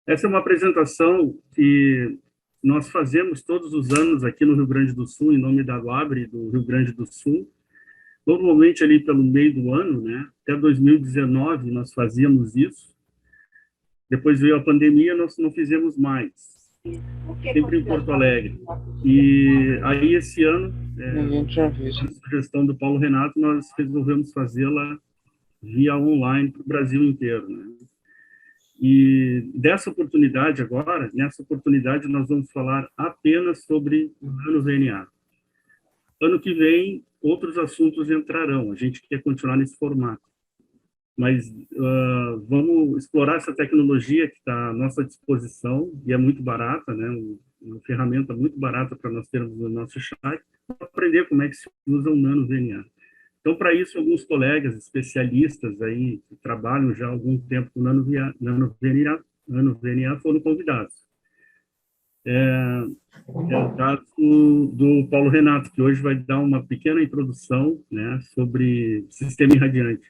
Essa é uma apresentação que nós fazemos todos os anos aqui no Rio Grande do Sul, em nome da Labre do Rio Grande do Sul. Normalmente ali pelo meio do ano, né? Até 2019 nós fazíamos isso. Depois veio a pandemia, nós não fizemos mais. Sempre em Porto Alegre. E aí esse ano, Ninguém tinha visto. a sugestão do Paulo Renato, nós resolvemos fazê-la via online para o Brasil inteiro, né? E dessa oportunidade agora, nessa oportunidade nós vamos falar apenas sobre o nano-VNA. Ano que vem, outros assuntos entrarão. A gente quer continuar nesse formato. Mas vamos explorar essa tecnologia que está à nossa disposição e é muito barata, né? Uma ferramenta muito barata para nós termos no nosso chat, para aprender como é que se usa o nano-VNA. Então, para isso, alguns colegas especialistas aí que trabalham já há algum tempo com nano-VNA foram convidados. É o caso do Paulo Renato, que hoje vai dar uma pequena introdução, né, sobre sistema irradiante.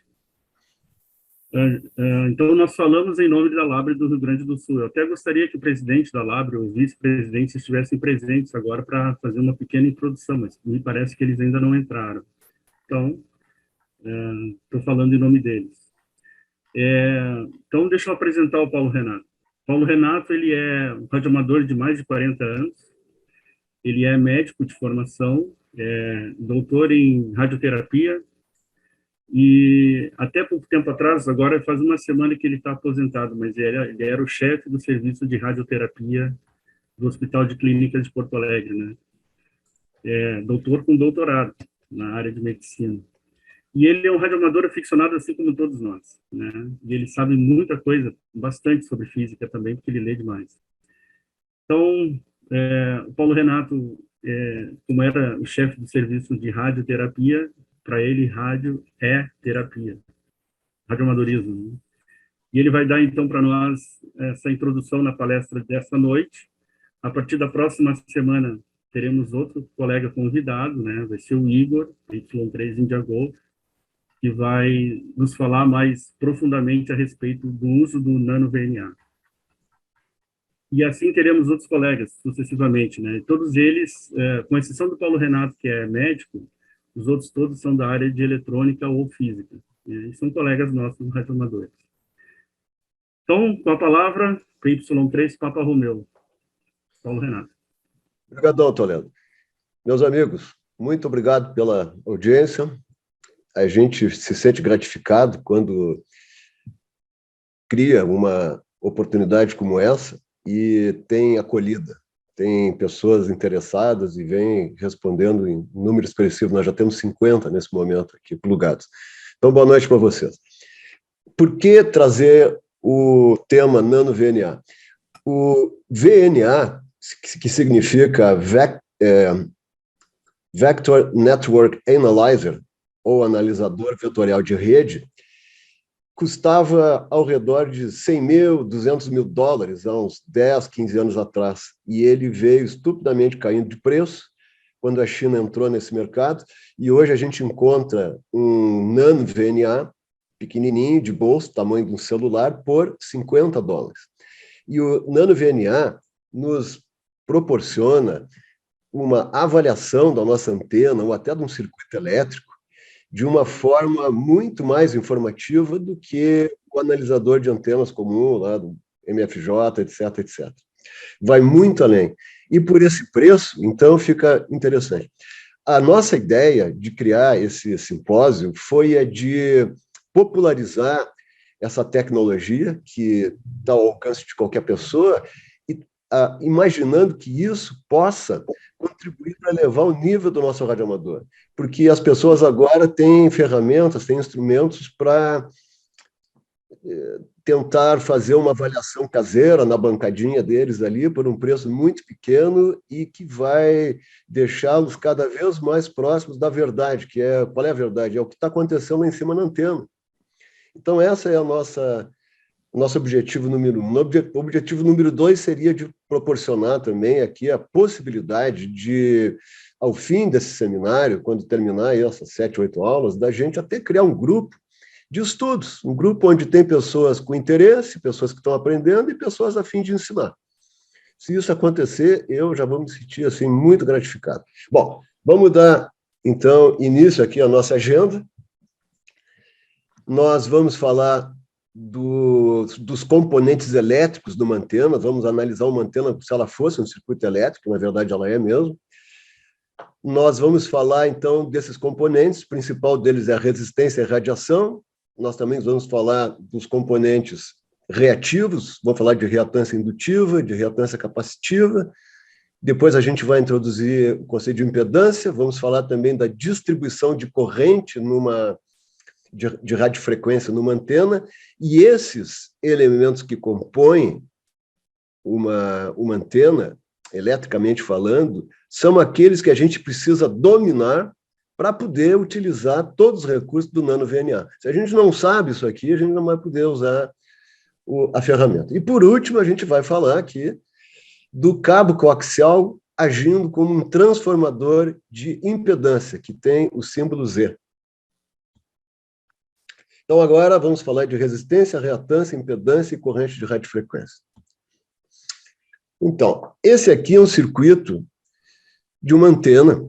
Então, nós falamos em nome da Labre do Rio Grande do Sul. Eu até gostaria que o presidente da Labre ou o vice-presidente estivessem presentes agora para fazer uma pequena introdução, mas me parece que eles ainda não entraram. Então, estou falando em nome deles. Então, deixa eu apresentar o Paulo Renato. Paulo Renato, ele é um radioamador de mais de 40 anos, ele é médico de formação, doutor em radioterapia, e até pouco tempo atrás, agora faz uma semana que ele está aposentado, mas ele era o chefe do serviço de radioterapia do Hospital de Clínicas de Porto Alegre, né? Doutor com doutorado na área de medicina. E ele é um radioamador aficionado, assim como todos nós, né? E ele sabe muita coisa, bastante sobre física também, porque ele lê demais. Então, o Paulo Renato, como era o chefe do serviço de radioterapia, para ele, rádio é terapia, radioamadorismo, né? E ele vai dar, então, para nós essa introdução na palestra dessa noite. A partir da próxima semana, teremos outro colega convidado, né? Vai ser o Igor, Y3 India Golf, que vai nos falar mais profundamente a respeito do uso do nano-VNA. E assim teremos outros colegas, sucessivamente, né? Todos eles, com exceção do Paulo Renato, que é médico, os outros todos são da área de eletrônica ou física, né? E são colegas nossos, radioamadores. Então, com a palavra, PY3, Papa Romeu, Paulo Renato. Obrigadão, Toledo. Meus amigos, muito obrigado pela audiência. A gente se sente gratificado quando cria uma oportunidade como essa e tem acolhida, tem pessoas interessadas e vem respondendo em número expressivo. Nós já temos 50 nesse momento aqui plugados. Então, boa noite para vocês. Por que trazer o tema nano-VNA? O VNA, que significa Vector Network Analyzer, ou analisador vetorial de rede, custava ao redor de 100 mil, 200 mil dólares há uns 10, 15 anos atrás. E ele veio estupidamente caindo de preço quando a China entrou nesse mercado. E hoje a gente encontra um nano-VNA, pequenininho, de bolso, tamanho de um celular, por 50 dólares. E o nano-VNA nos proporciona uma avaliação da nossa antena ou até de um circuito elétrico de uma forma muito mais informativa do que o analisador de antenas comum, lá do MFJ, etc, etc. Vai muito além. E por esse preço, então, fica interessante. A nossa ideia de criar esse simpósio foi a de popularizar essa tecnologia que está ao alcance de qualquer pessoa e imaginando que isso possa contribuir para elevar o nível do nosso radioamador, porque as pessoas agora têm ferramentas, têm instrumentos para tentar fazer uma avaliação caseira na bancadinha deles ali por um preço muito pequeno e que vai deixá-los cada vez mais próximos da verdade, que é, qual é a verdade? É o que está acontecendo lá em cima na antena. Então, essa é a nosso objetivo número 1. O objetivo número 2 seria de proporcionar também aqui a possibilidade de, ao fim desse seminário, quando terminar essas 7, 8 aulas, da gente até criar um grupo de estudos, um grupo onde tem pessoas com interesse, pessoas que estão aprendendo e pessoas a fim de ensinar. Se isso acontecer, eu já vou me sentir assim, muito gratificado. Bom, vamos dar, então, início aqui à nossa agenda. Nós vamos falar dos componentes elétricos de uma antena, vamos analisar uma antena se ela fosse um circuito elétrico, na verdade ela é mesmo. Nós vamos falar, então, desses componentes, o principal deles é a resistência e a radiação. Nós também vamos falar dos componentes reativos, vamos falar de reatância indutiva, de reatância capacitiva. Depois a gente vai introduzir o conceito de impedância, vamos falar também da distribuição de corrente de radiofrequência numa antena, e esses elementos que compõem uma antena, eletricamente falando, são aqueles que a gente precisa dominar para poder utilizar todos os recursos do nano-VNA. Se a gente não sabe isso aqui, a gente não vai poder usar a ferramenta. E, por último, a gente vai falar aqui do cabo coaxial agindo como um transformador de impedância, que tem o símbolo Z. Então, agora vamos falar de resistência, reatância, impedância e corrente de radiofrequência. Então, esse aqui é um circuito de uma antena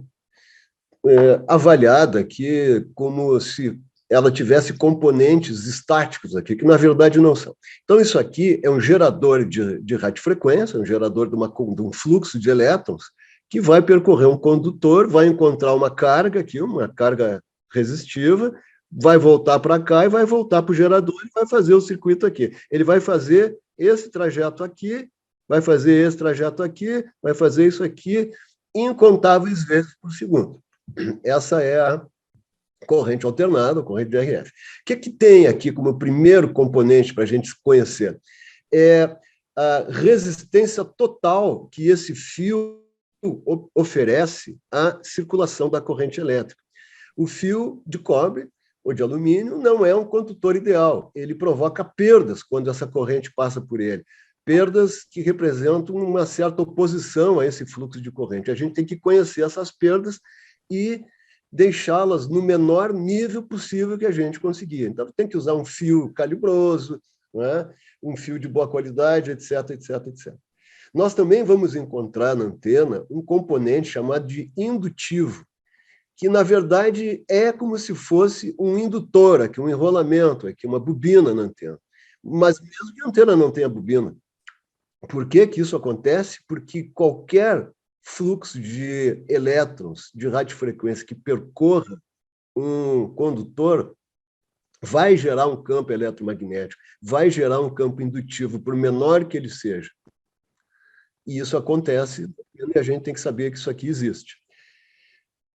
avaliada aqui como se ela tivesse componentes estáticos aqui, que na verdade não são. Então, isso aqui é um gerador de radiofrequência, um gerador de um fluxo de elétrons, que vai percorrer um condutor, vai encontrar uma carga aqui, uma carga resistiva, vai voltar para cá e vai voltar para o gerador e vai fazer o circuito aqui. Ele vai fazer esse trajeto aqui, vai fazer esse trajeto aqui, vai fazer isso aqui, incontáveis vezes por segundo. Essa é a corrente alternada, corrente de RF. O que tem aqui como primeiro componente para a gente conhecer? É a resistência total que esse fio oferece à circulação da corrente elétrica. O fio de cobre ou de alumínio não é um condutor ideal. Ele provoca perdas quando essa corrente passa por ele. Perdas que representam uma certa oposição a esse fluxo de corrente. A gente tem que conhecer essas perdas e deixá-las no menor nível possível que a gente conseguir. Então, tem que usar um fio calibroso, né? Um fio de boa qualidade, etc, etc, etc. Nós também vamos encontrar na antena um componente chamado de indutivo, que, na verdade, é como se fosse um indutor, aqui, um enrolamento, aqui, uma bobina na antena. Mas mesmo que a antena não tenha bobina. Por que isso acontece? Porque qualquer fluxo de elétrons de radiofrequência que percorra um condutor vai gerar um campo eletromagnético, vai gerar um campo indutivo, por menor que ele seja. E isso acontece, e a gente tem que saber que isso aqui existe.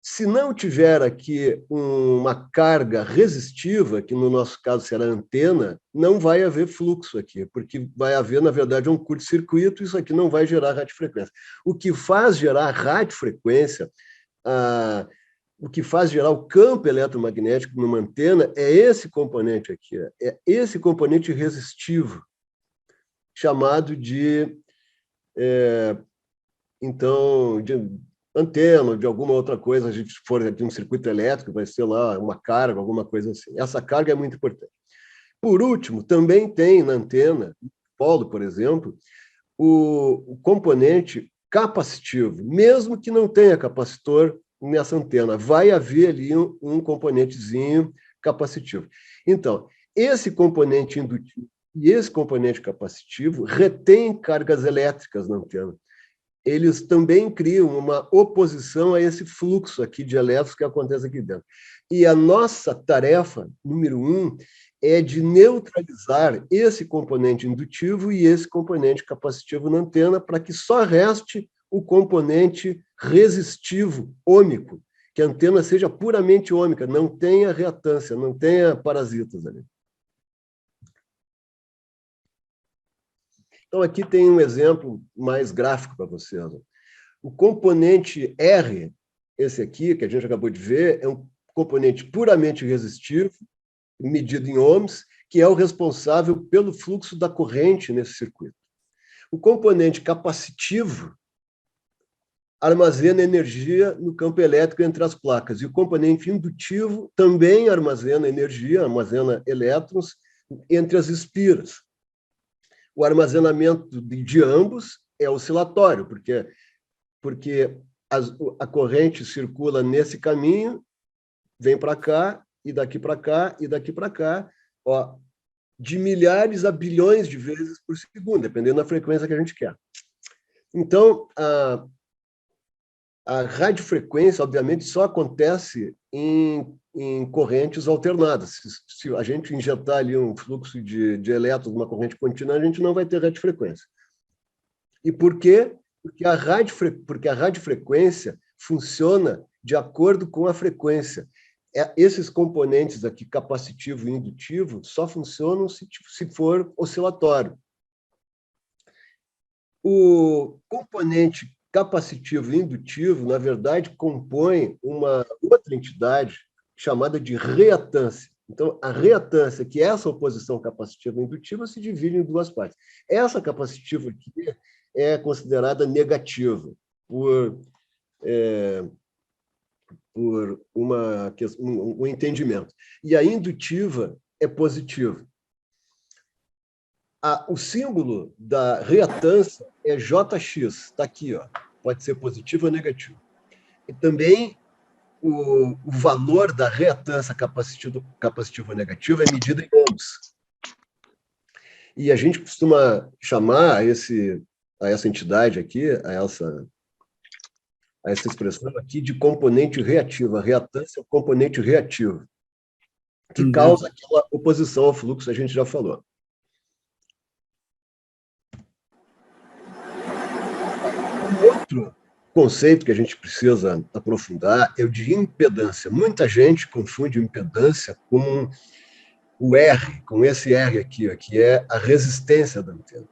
Se não tiver aqui uma carga resistiva, que no nosso caso será a antena, não vai haver fluxo aqui, porque vai haver, na verdade, um curto-circuito, e isso aqui não vai gerar radiofrequência. O que faz gerar radiofrequência, o que faz gerar o campo eletromagnético numa antena é esse componente aqui, é esse componente resistivo, chamado de antena, de alguma outra coisa, a gente for de um circuito elétrico, vai ser lá uma carga, alguma coisa assim. Essa carga é muito importante. Por último, também tem na antena, no polo, por exemplo, o componente capacitivo, mesmo que não tenha capacitor nessa antena, vai haver ali um componentezinho capacitivo. Então, esse componente indutivo e esse componente capacitivo retém cargas elétricas na antena. Eles também criam uma oposição a esse fluxo aqui de elétrons que acontece aqui dentro. E a nossa tarefa, número 1, é de neutralizar esse componente indutivo e esse componente capacitivo na antena para que só reste o componente resistivo ômico, que a antena seja puramente ômica, não tenha reatância, não tenha parasitas ali. Então, aqui tem um exemplo mais gráfico para vocês. O componente R, esse aqui, que a gente acabou de ver, é um componente puramente resistivo, medido em ohms, que é o responsável pelo fluxo da corrente nesse circuito. O componente capacitivo armazena energia no campo elétrico entre as placas. E o componente indutivo também armazena energia, armazena elétrons entre as espiras. O armazenamento de ambos é oscilatório, porque a corrente circula nesse caminho, vem para cá, e daqui para cá, e daqui para cá, ó, de milhares a bilhões de vezes por segundo, dependendo da frequência que a gente quer. Então, a radiofrequência, obviamente, só acontece em correntes alternadas. Se a gente injetar ali um fluxo de elétrons numa corrente contínua, a gente não vai ter radiofrequência. E por quê? Porque a radiofrequência funciona de acordo com a frequência. Esses componentes aqui, capacitivo e indutivo, só funcionam se for oscilatório. O componente capacitivo e indutivo, na verdade, compõe uma outra entidade chamada de reatância. Então, a reatância, que é essa oposição capacitiva e indutiva, se divide em duas partes. Essa capacitiva aqui é considerada negativa por um entendimento. E a indutiva é positiva. O símbolo da reatância é JX, está aqui, ó. Pode ser positivo ou negativo. E também o valor da reatância capacitiva ou negativa é medido em ohms. E a gente costuma chamar a essa entidade aqui, a essa expressão aqui de componente reativo. A reatância é o componente reativo, que causa aquela oposição ao fluxo, a gente já falou. Um outro conceito que a gente precisa aprofundar é o de impedância. Muita gente confunde impedância com o R, com esse R aqui, ó, que é a resistência da antena.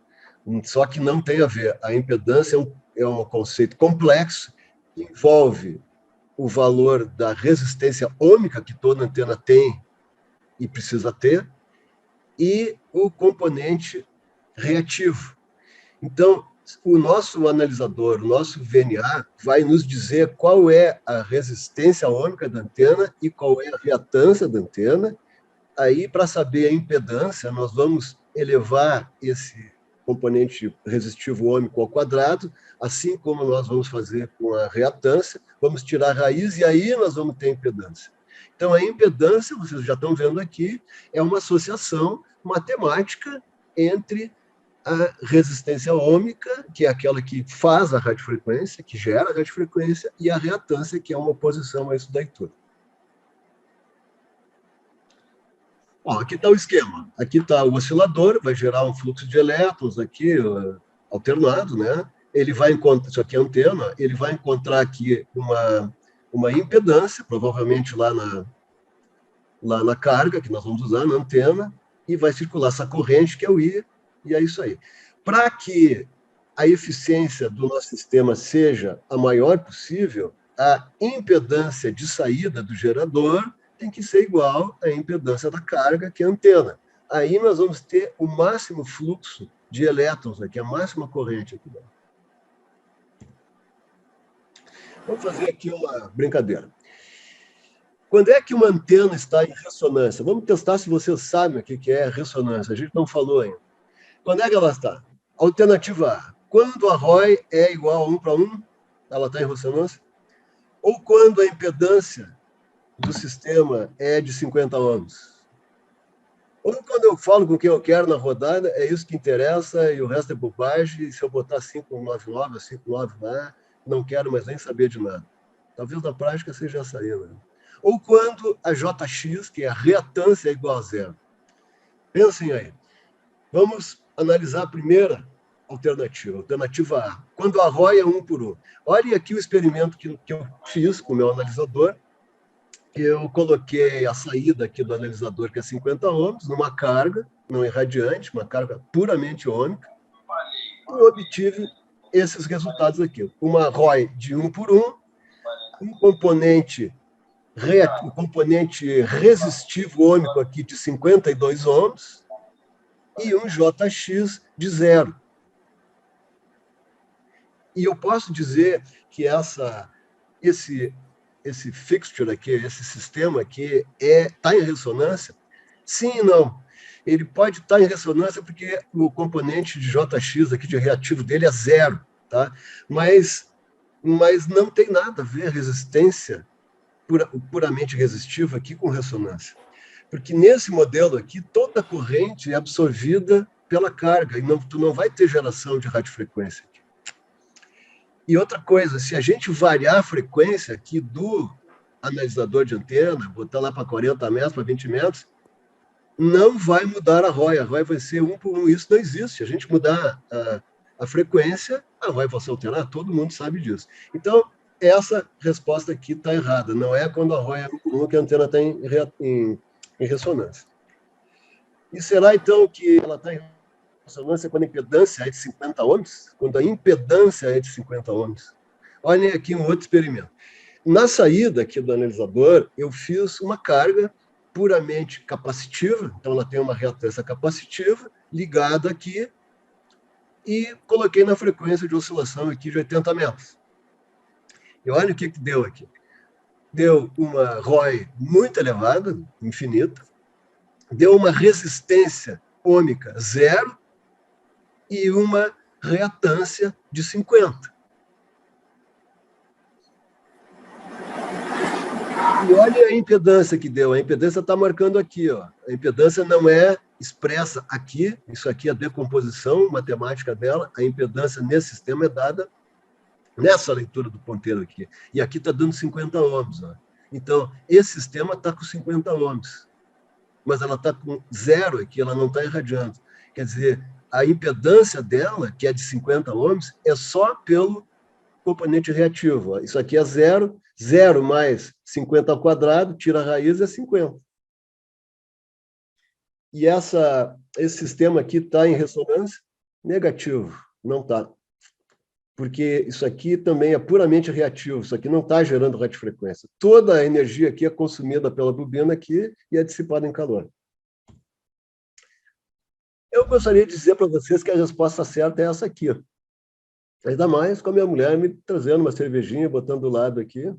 Só que não tem a ver. A impedância é um conceito complexo, envolve o valor da resistência ôhmica que toda antena tem e precisa ter, e o componente reativo. Então, o nosso analisador, o nosso VNA, vai nos dizer qual é a resistência ôhmica da antena e qual é a reatância da antena. Aí, para saber a impedância, nós vamos elevar esse componente resistivo ôhmico ao quadrado, assim como nós vamos fazer com a reatância, vamos tirar a raiz e aí nós vamos ter impedância. Então, a impedância, vocês já estão vendo aqui, é uma associação matemática entre a resistência ôhmica, que é aquela que faz a radiofrequência, que gera a radiofrequência, e a reatância, que é uma oposição a isso daí tudo. Ó, aqui está o esquema. Aqui está o oscilador, vai gerar um fluxo de elétrons aqui, alternado, né? Ele vai encontrar, isso aqui é a antena, ele vai encontrar aqui uma impedância, provavelmente lá na carga, que nós vamos usar na antena, e vai circular essa corrente, que é o I, e é isso aí. Para que a eficiência do nosso sistema seja a maior possível, a impedância de saída do gerador tem que ser igual à impedância da carga, que é a antena. Aí nós vamos ter o máximo fluxo de elétrons aqui, a máxima corrente aqui. Vamos fazer aqui uma brincadeira. Quando é que uma antena está em ressonância? Vamos testar se vocês sabem o que é ressonância. A gente não falou ainda. Quando é que ela está? Alternativa A. Quando a ROI é igual a 1 para 1, ela está em ressonância? Ou quando a impedância do sistema é de 50 ohms? Ou quando eu falo com quem eu quero na rodada, é isso que interessa e o resto é bobagem, e se eu botar 599 ou 59 lá, não quero mais nem saber de nada. Talvez na prática seja essa aí, né? Ou quando a JX, que é a reatância, é igual a zero. Pensem aí. Vamos analisar a primeira alternativa, alternativa A. Quando a ROI é 1 por 1. Olhem aqui o experimento que eu fiz com o meu analisador. Eu coloquei a saída aqui do analisador, que é 50 ohms, numa carga não irradiante, uma carga puramente ôhmica, e obtive esses resultados aqui. Uma ROI de 1 por 1, um componente resistivo ôhmico aqui de 52 ohms, e um JX de zero. E eu posso dizer que esse fixture aqui, esse sistema aqui, está em ressonância? Sim e não. Ele pode estar em ressonância porque o componente de JX aqui de reativo dele é zero, tá? Mas não tem nada a ver a resistência puramente resistiva aqui com ressonância. Porque nesse modelo aqui, toda a corrente é absorvida pela carga, e tu não vai ter geração de radiofrequência aqui. E outra coisa, se a gente variar a frequência aqui do analisador de antena, botar lá para 40 metros, para 20 metros, não vai mudar a ROI. A ROI vai ser 1 por 1. Isso não existe. Se a gente mudar a frequência, a ROI vai se alterar, todo mundo sabe disso. Então, essa resposta aqui está errada. Não é quando a ROI é 1 por 1 que a antena está em ressonância. E será, então, que ela está em ressonância quando a impedância é de 50 ohms? Quando a impedância é de 50 ohms? Olhem aqui um outro experimento. Na saída aqui do analisador, eu fiz uma carga puramente capacitiva, então ela tem uma reatância capacitiva ligada aqui e coloquei na frequência de oscilação aqui de 80 metros. E olha o que deu aqui. Deu uma ROI muito elevada, infinita, deu uma resistência ômica zero e uma reatância de 50. E olha a impedância que deu. A impedância está marcando aqui. Ó. A impedância não é expressa aqui. Isso aqui é a decomposição matemática dela. A impedância nesse sistema é dada nessa leitura do ponteiro aqui. E aqui está dando 50 ohms. Ó. Então, esse sistema está com 50 ohms. Mas ela está com zero aqui, ela não está irradiando. Quer dizer, a impedância dela, que é de 50 ohms, é só pelo componente reativo. Isso aqui é zero, zero mais 50 ao quadrado, tira a raiz, é 50. E esse sistema aqui está em ressonância? Negativo, não está. Porque isso aqui também é puramente reativo, isso aqui não está gerando radiofrequência. Toda a energia aqui é consumida pela bobina aqui e é dissipada em calor. Eu gostaria de dizer para vocês que a resposta certa é essa aqui. Ainda mais com a minha mulher me trazendo uma cervejinha, botando do lado aqui.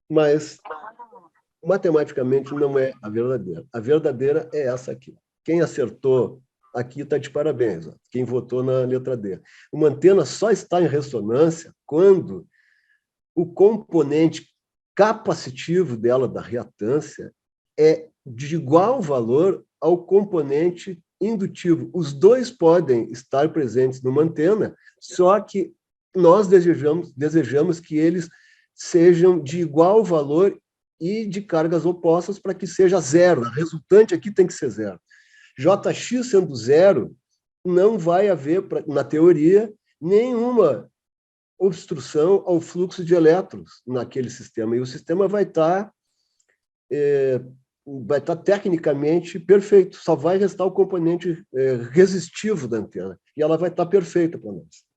Mas, matematicamente, não é a verdadeira. A verdadeira é essa aqui. Quem acertou aqui está de parabéns. Ó. Quem votou na letra D. Uma antena só está em ressonância quando o componente capacitivo dela, da reatância, é de igual valor ao componente indutivo. Os dois podem estar presentes numa antena, só que nós desejamos que eles sejam de igual valor e de cargas opostas para que seja zero. A resultante aqui tem que ser zero. Jx sendo zero, não vai haver, na teoria, nenhuma obstrução ao fluxo de elétrons naquele sistema. E o sistema vai estar tecnicamente perfeito. Só vai restar o componente resistivo da antena. E ela vai estar perfeita para nós.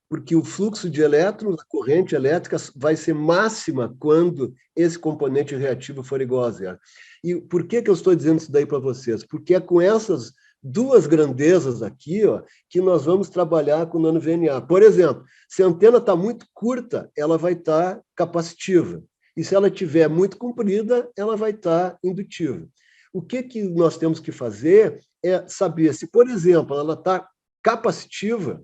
Porque o fluxo de elétrons, a corrente elétrica, vai ser máxima quando esse componente reativo for igual a zero. E por que eu estou dizendo isso daí para vocês? Porque é com essas duas grandezas aqui, ó, que nós vamos trabalhar com o nano-VNA. Por exemplo, se a antena está muito curta, ela vai estar capacitiva. E se ela estiver muito comprida, ela vai estar indutiva. O que nós temos que fazer é saber se, por exemplo, ela está capacitiva,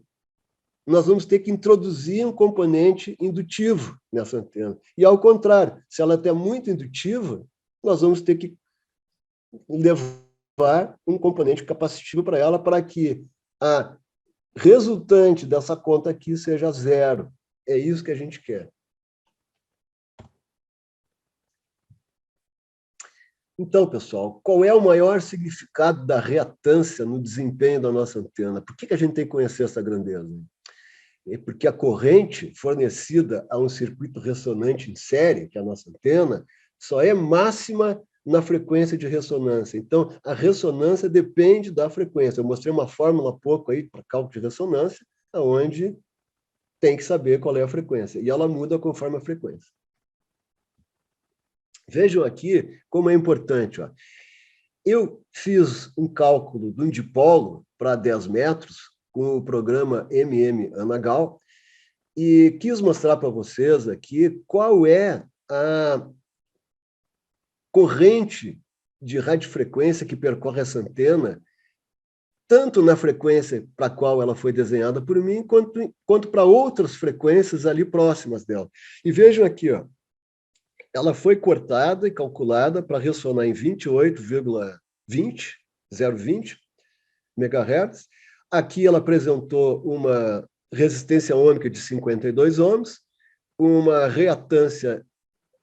nós vamos ter que introduzir um componente indutivo nessa antena. E, ao contrário, se ela está muito indutiva, nós vamos ter que levar um componente capacitivo para ela, para que a resultante dessa conta aqui seja zero. É isso que a gente quer. Então, pessoal, qual é o maior significado da reatância no desempenho da nossa antena? Por que a gente tem que conhecer essa grandeza? É porque a corrente fornecida a um circuito ressonante em série, que é a nossa antena, só é máxima na frequência de ressonância. Então, a ressonância depende da frequência. Eu mostrei uma fórmula há pouco aí para cálculo de ressonância, onde tem que saber qual é a frequência. E ela muda conforme a frequência. Vejam aqui como é importante. Ó. Eu fiz um cálculo de um dipolo para 10 metros com o programa MM-Anagal, e quis mostrar para vocês aqui qual é a corrente de radiofrequência que percorre essa antena, tanto na frequência para a qual ela foi desenhada por mim, quanto para outras frequências ali próximas dela. E vejam aqui, ó, ela foi cortada e calculada para ressonar em 0,20 MHz. Aqui ela apresentou uma resistência ôhmica de 52 ohms, uma reatância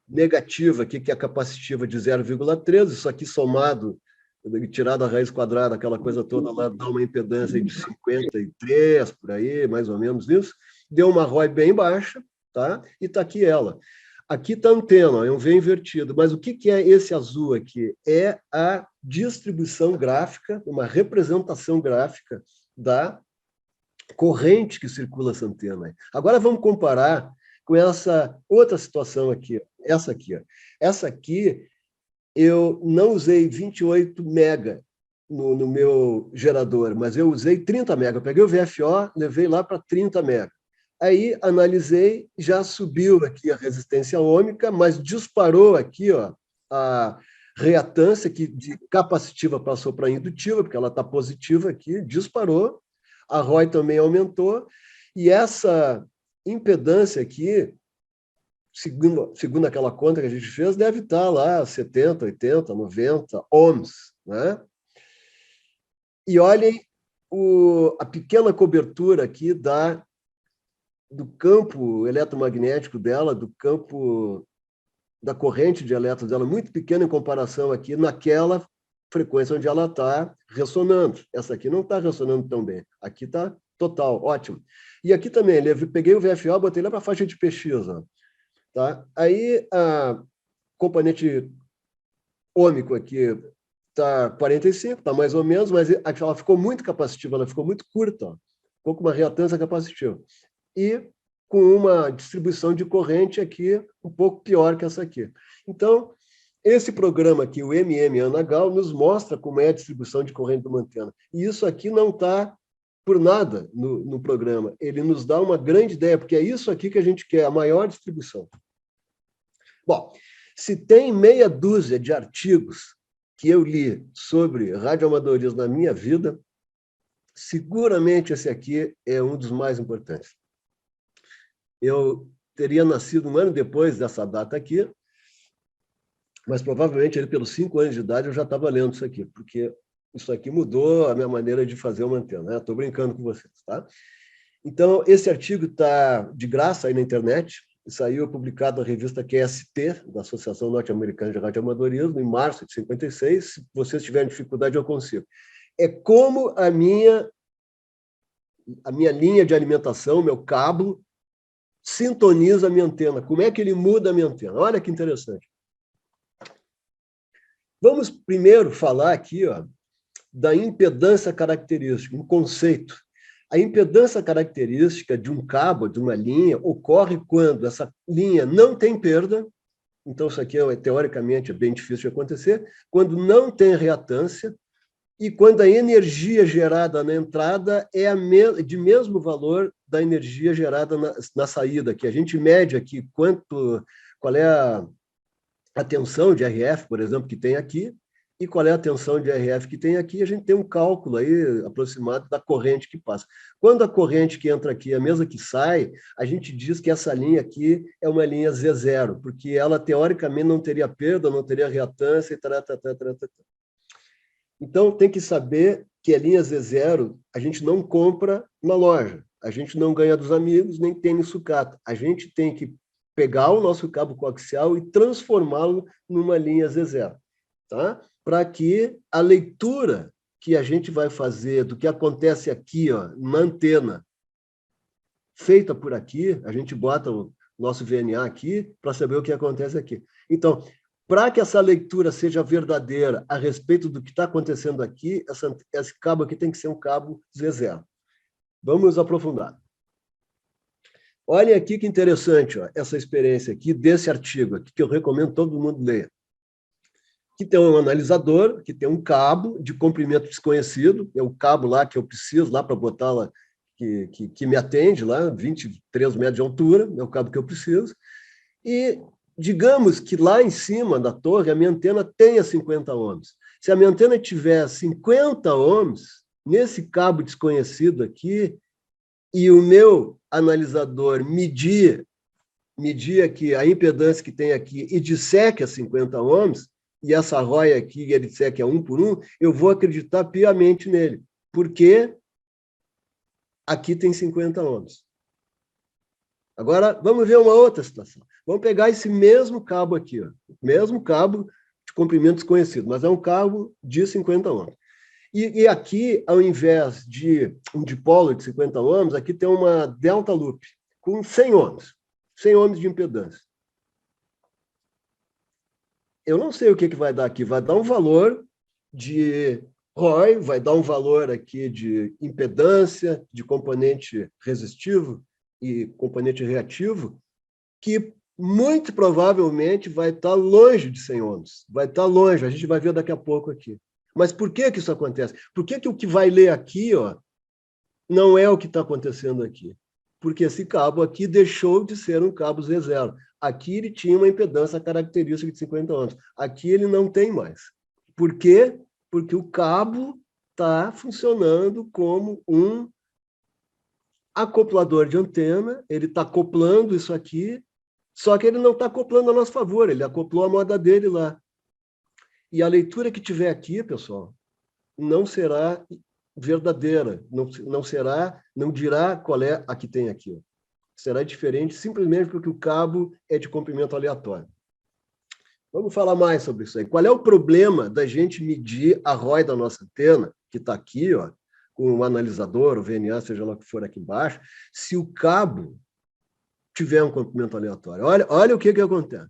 negativa aqui, que é a capacitiva de 0,13, isso aqui somado, tirado a raiz quadrada, aquela coisa toda lá, dá uma impedância de 53, por aí, mais ou menos isso. Deu uma ROI bem baixa, tá? E está aqui ela. Aqui está a antena, é um V invertido, mas o que é esse azul aqui? É a distribuição gráfica, uma representação gráfica da corrente que circula essa antena. Agora vamos comparar com essa outra situação aqui, essa aqui. Ó. Essa aqui, eu não usei 28 mega no meu gerador, mas eu usei 30 mega. Eu peguei o VFO, levei lá para 30 mega. Aí analisei, já subiu aqui a resistência ôhmica, mas disparou aqui, ó, a reatância, que de capacitiva passou para indutiva, porque ela está positiva aqui, disparou. A ROI também aumentou. E essa impedância aqui, segundo aquela conta que a gente fez, deve estar lá 70, 80, 90 ohms. Né? E olhem a pequena cobertura aqui do campo eletromagnético dela, do campo da corrente de elétrons dela, muito pequena em comparação aqui naquela frequência onde ela está ressonando. Essa aqui não está ressonando tão bem. Aqui está total, ótimo. E aqui também, peguei o VFO, botei lá para a faixa de PX. Ó, tá? Aí, a componente ômico aqui está 45, está mais ou menos, mas ela ficou muito capacitiva, ela ficou muito curta. Ó. Ficou com uma reatância capacitiva. E com uma distribuição de corrente aqui um pouco pior que essa aqui. Então, esse programa aqui, o MM-ANAGAL, nos mostra como é a distribuição de corrente de uma antena. E isso aqui não está por nada no programa. Ele nos dá uma grande ideia, porque é isso aqui que a gente quer, a maior distribuição. Bom, se tem meia dúzia de artigos que eu li sobre radioamadorismo na minha vida, seguramente esse aqui é um dos mais importantes. Eu teria nascido um ano depois dessa data aqui, mas provavelmente ele, pelos 5 anos de idade, eu já estava lendo isso aqui, porque isso aqui mudou a minha maneira de fazer uma antena. Estou brincando com vocês. Tá? Então, esse artigo está de graça aí na internet, saiu publicado na revista QST, da Associação Norte-Americana de Radioamadorismo, em março de 56. Se vocês tiverem dificuldade, eu consigo. É como a minha linha de alimentação, meu cabo, sintoniza a minha antena. Como é que ele muda a minha antena? Olha que interessante. Vamos primeiro falar aqui, ó, da impedância característica, um conceito. A impedância característica de um cabo, de uma linha, ocorre quando essa linha não tem perda, então isso aqui, teoricamente, é bem difícil de acontecer, quando não tem reatância e quando a energia gerada na entrada é de mesmo valor da energia gerada na saída, que a gente mede aqui qual é a tensão de RF, por exemplo, que tem aqui, e qual é a tensão de RF que tem aqui, a gente tem um cálculo aí aproximado da corrente que passa. Quando a corrente que entra aqui é a mesma que sai, a gente diz que essa linha aqui é uma linha Z0, porque ela, teoricamente, não teria perda, não teria reatância, e tal. Então, tem que saber que a linha Z0 a gente não compra na loja, a gente não ganha dos amigos, nem tem no sucata. A gente tem que pegar o nosso cabo coaxial e transformá-lo numa linha Z0, tá? Para que a leitura que a gente vai fazer do que acontece aqui, ó, na antena, feita por aqui, a gente bota o nosso VNA aqui para saber o que acontece aqui. Então, para que essa leitura seja verdadeira a respeito do que está acontecendo aqui, esse cabo aqui tem que ser um cabo Z0. Vamos aprofundar. Olhem aqui que interessante, ó, essa experiência aqui desse artigo, aqui, que eu recomendo todo mundo ler. Que tem um analisador, que tem um cabo de comprimento desconhecido, é o cabo lá que eu preciso lá para botar lá, que me atende lá, 23 metros de altura, é o cabo que eu preciso, e digamos que lá em cima da torre a minha antena tenha 50 ohms. Se a minha antena tiver 50 ohms, nesse cabo desconhecido aqui, e o meu analisador medir aqui a impedância que tem aqui e disser que é 50 ohms, e essa roia aqui ele disser que é 1 por 1, eu vou acreditar piamente nele, porque aqui tem 50 ohms. Agora, vamos ver uma outra situação. Vamos pegar esse mesmo cabo aqui, ó, mesmo cabo de comprimento desconhecido, mas é um cabo de 50 ohms. E aqui, ao invés de um dipolo de 50 ohms, aqui tem uma delta loop com 100 ohms. 100 ohms de impedância. Eu não sei o que vai dar aqui. Vai dar um valor de ROI, vai dar um valor aqui de impedância, de componente resistivo e componente reativo, que muito provavelmente vai estar longe de 100 ohms. Vai estar longe, a gente vai ver daqui a pouco aqui. Mas por que isso acontece? Por que o que vai ler aqui, ó, não é o que está acontecendo aqui? Porque esse cabo aqui deixou de ser um cabo Z0. Aqui ele tinha uma impedância característica de 50 ohms. Aqui ele não tem mais. Por quê? Porque o cabo está funcionando como um acoplador de antena, ele está acoplando isso aqui, só que ele não está acoplando a nosso favor, ele acoplou a moda dele lá. E a leitura que tiver aqui, pessoal, não será verdadeira, não dirá qual é a que tem aqui. Será diferente simplesmente porque o cabo é de comprimento aleatório. Vamos falar mais sobre isso aí. Qual é o problema da gente medir a ROI da nossa antena, que está aqui, ó, com o analisador, o VNA, seja lá o que for aqui embaixo, se o cabo tiver um comprimento aleatório? Olha o que acontece.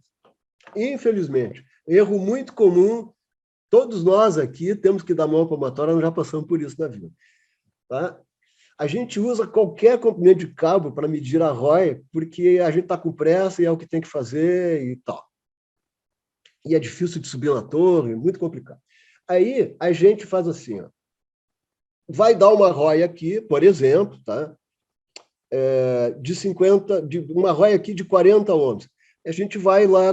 Infelizmente, erro muito comum, todos nós aqui temos que dar mão palmatória, nós já passamos por isso na vida. Tá? A gente usa qualquer comprimento de cabo para medir a ROI, porque a gente está com pressa e é o que tem que fazer e tal. E é difícil de subir na torre, muito complicado. Aí a gente faz assim, ó, vai dar uma ROI aqui, por exemplo, tá? Uma ROI aqui de 40 ohms. A gente vai lá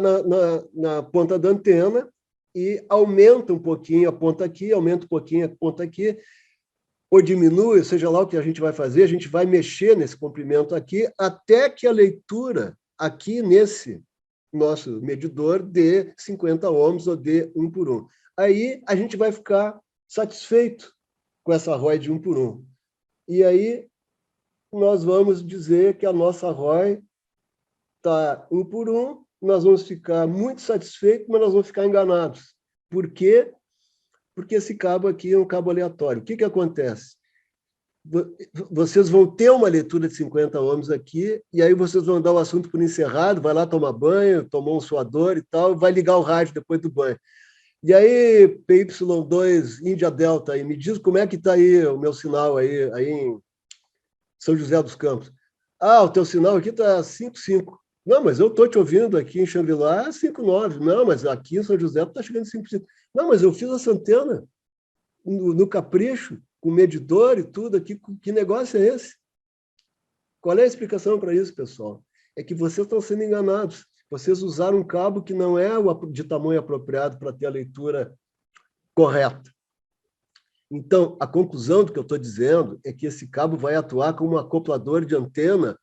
na ponta da antena e aumenta um pouquinho a ponta aqui, aumenta um pouquinho a ponta aqui, ou diminui, seja lá o que a gente vai fazer, a gente vai mexer nesse comprimento aqui, até que a leitura aqui nesse nosso medidor dê 50 ohms ou dê 1 por 1. Aí a gente vai ficar satisfeito com essa ROI de 1 por 1. E aí nós vamos dizer que a nossa ROI está 1 por 1, nós vamos ficar muito satisfeitos, mas nós vamos ficar enganados. Por quê? Porque esse cabo aqui é um cabo aleatório. O que acontece? Vocês vão ter uma leitura de 50 ohms aqui, e aí vocês vão dar o assunto por encerrado, vai lá tomar banho, tomar um suador e tal, vai ligar o rádio depois do banho. E aí, PY2, Índia Delta, aí, me diz como é que está aí o meu sinal aí em São José dos Campos. Ah, o teu sinal aqui está 5,5. Não, mas eu estou te ouvindo aqui em Xangri-Lá 5,9. Não, mas aqui em São José está chegando 5,5. Não, mas eu fiz essa antena no capricho, com medidor e tudo aqui. Que negócio é esse? Qual é a explicação para isso, pessoal? É que vocês estão sendo enganados. Vocês usaram um cabo que não é de tamanho apropriado para ter a leitura correta. Então, a conclusão do que eu estou dizendo é que esse cabo vai atuar como um acoplador de antena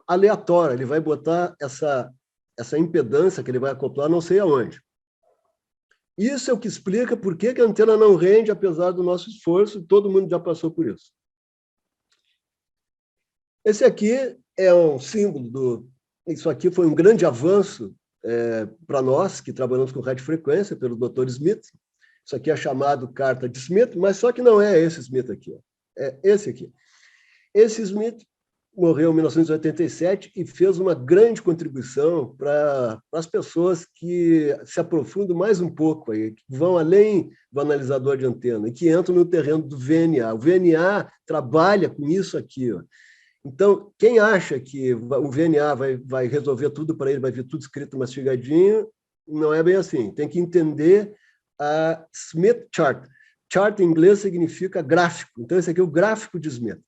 aleatório. Ele vai botar essa impedância que ele vai acoplar não sei aonde. Isso é o que explica por que a antena não rende, apesar do nosso esforço. Todo mundo já passou por isso. Esse aqui é um símbolo Isso aqui foi um grande avanço para nós, que trabalhamos com radiofrequência, pelo Dr. Smith. Isso aqui é chamado carta de Smith, mas só que não é esse Smith aqui. É esse aqui. Esse Smith morreu em 1987 e fez uma grande contribuição para as pessoas que se aprofundam mais um pouco, aí, que vão além do analisador de antena e que entram no terreno do VNA. O VNA trabalha com isso aqui, ó. Então, quem acha que o VNA vai resolver tudo para ele, vai vir tudo escrito mastigadinho, não é bem assim. Tem que entender a Smith Chart. Chart em inglês significa gráfico. Então, esse aqui é o gráfico de Smith.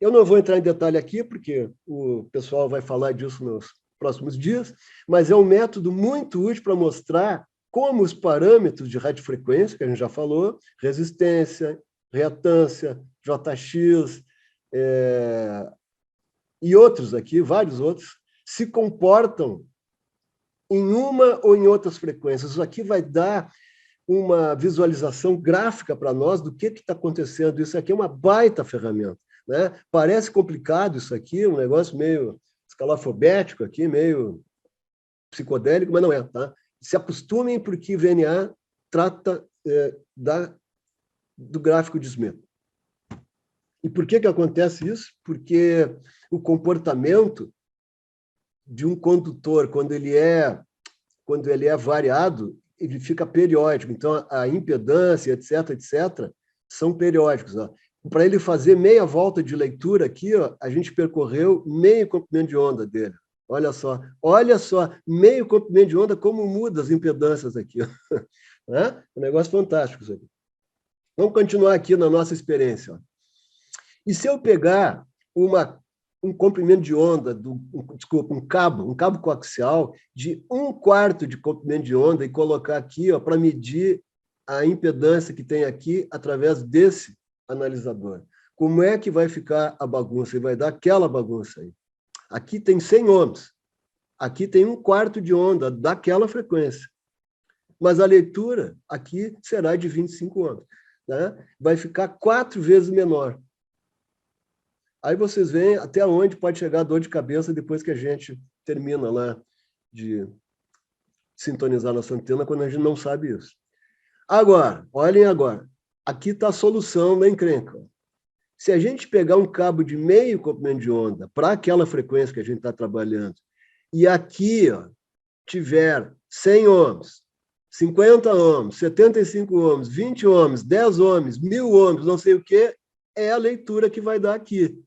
Eu não vou entrar em detalhe aqui, porque o pessoal vai falar disso nos próximos dias, mas é um método muito útil para mostrar como os parâmetros de radiofrequência, que a gente já falou, resistência, reatância, JX, e outros aqui, vários outros, se comportam em uma ou em outras frequências. Isso aqui vai dar uma visualização gráfica para nós do que está acontecendo. Isso aqui é uma baita ferramenta, né? Parece complicado isso aqui, um negócio meio escalafobético aqui, meio psicodélico, mas não é, tá? Se acostumem, porque VNA trata do gráfico de Smith. E por que acontece isso? Porque o comportamento de um condutor, quando ele é variado, ele fica periódico. Então, a impedância, etc., são periódicos. Para ele fazer meia volta de leitura aqui, ó, a gente percorreu meio comprimento de onda dele. Olha só, meio comprimento de onda, como muda as impedâncias aqui. É um negócio fantástico isso aqui. Vamos continuar aqui na nossa experiência. Ó. E se eu pegar um comprimento de onda, um cabo coaxial de 1/4 de comprimento de onda e colocar aqui para medir a impedância que tem aqui através desse analisador. Como é que vai ficar a bagunça? Ele vai dar aquela bagunça aí. Aqui tem 100 ohms. Aqui tem 1/4 de onda daquela frequência. Mas a leitura aqui será de 25 ohms. Né? Vai ficar 4 vezes menor. Aí vocês veem até onde pode chegar a dor de cabeça depois que a gente termina lá de sintonizar nossa antena, quando a gente não sabe isso. Agora, olhem agora. Aqui está a solução da encrenca. Se a gente pegar um cabo de meio comprimento de onda para aquela frequência que a gente está trabalhando, e aqui tiver 100 ohms, 50 ohms, 75 ohms, 20 ohms, 10 ohms, 1000 ohms, não sei o quê, é a leitura que vai dar aqui.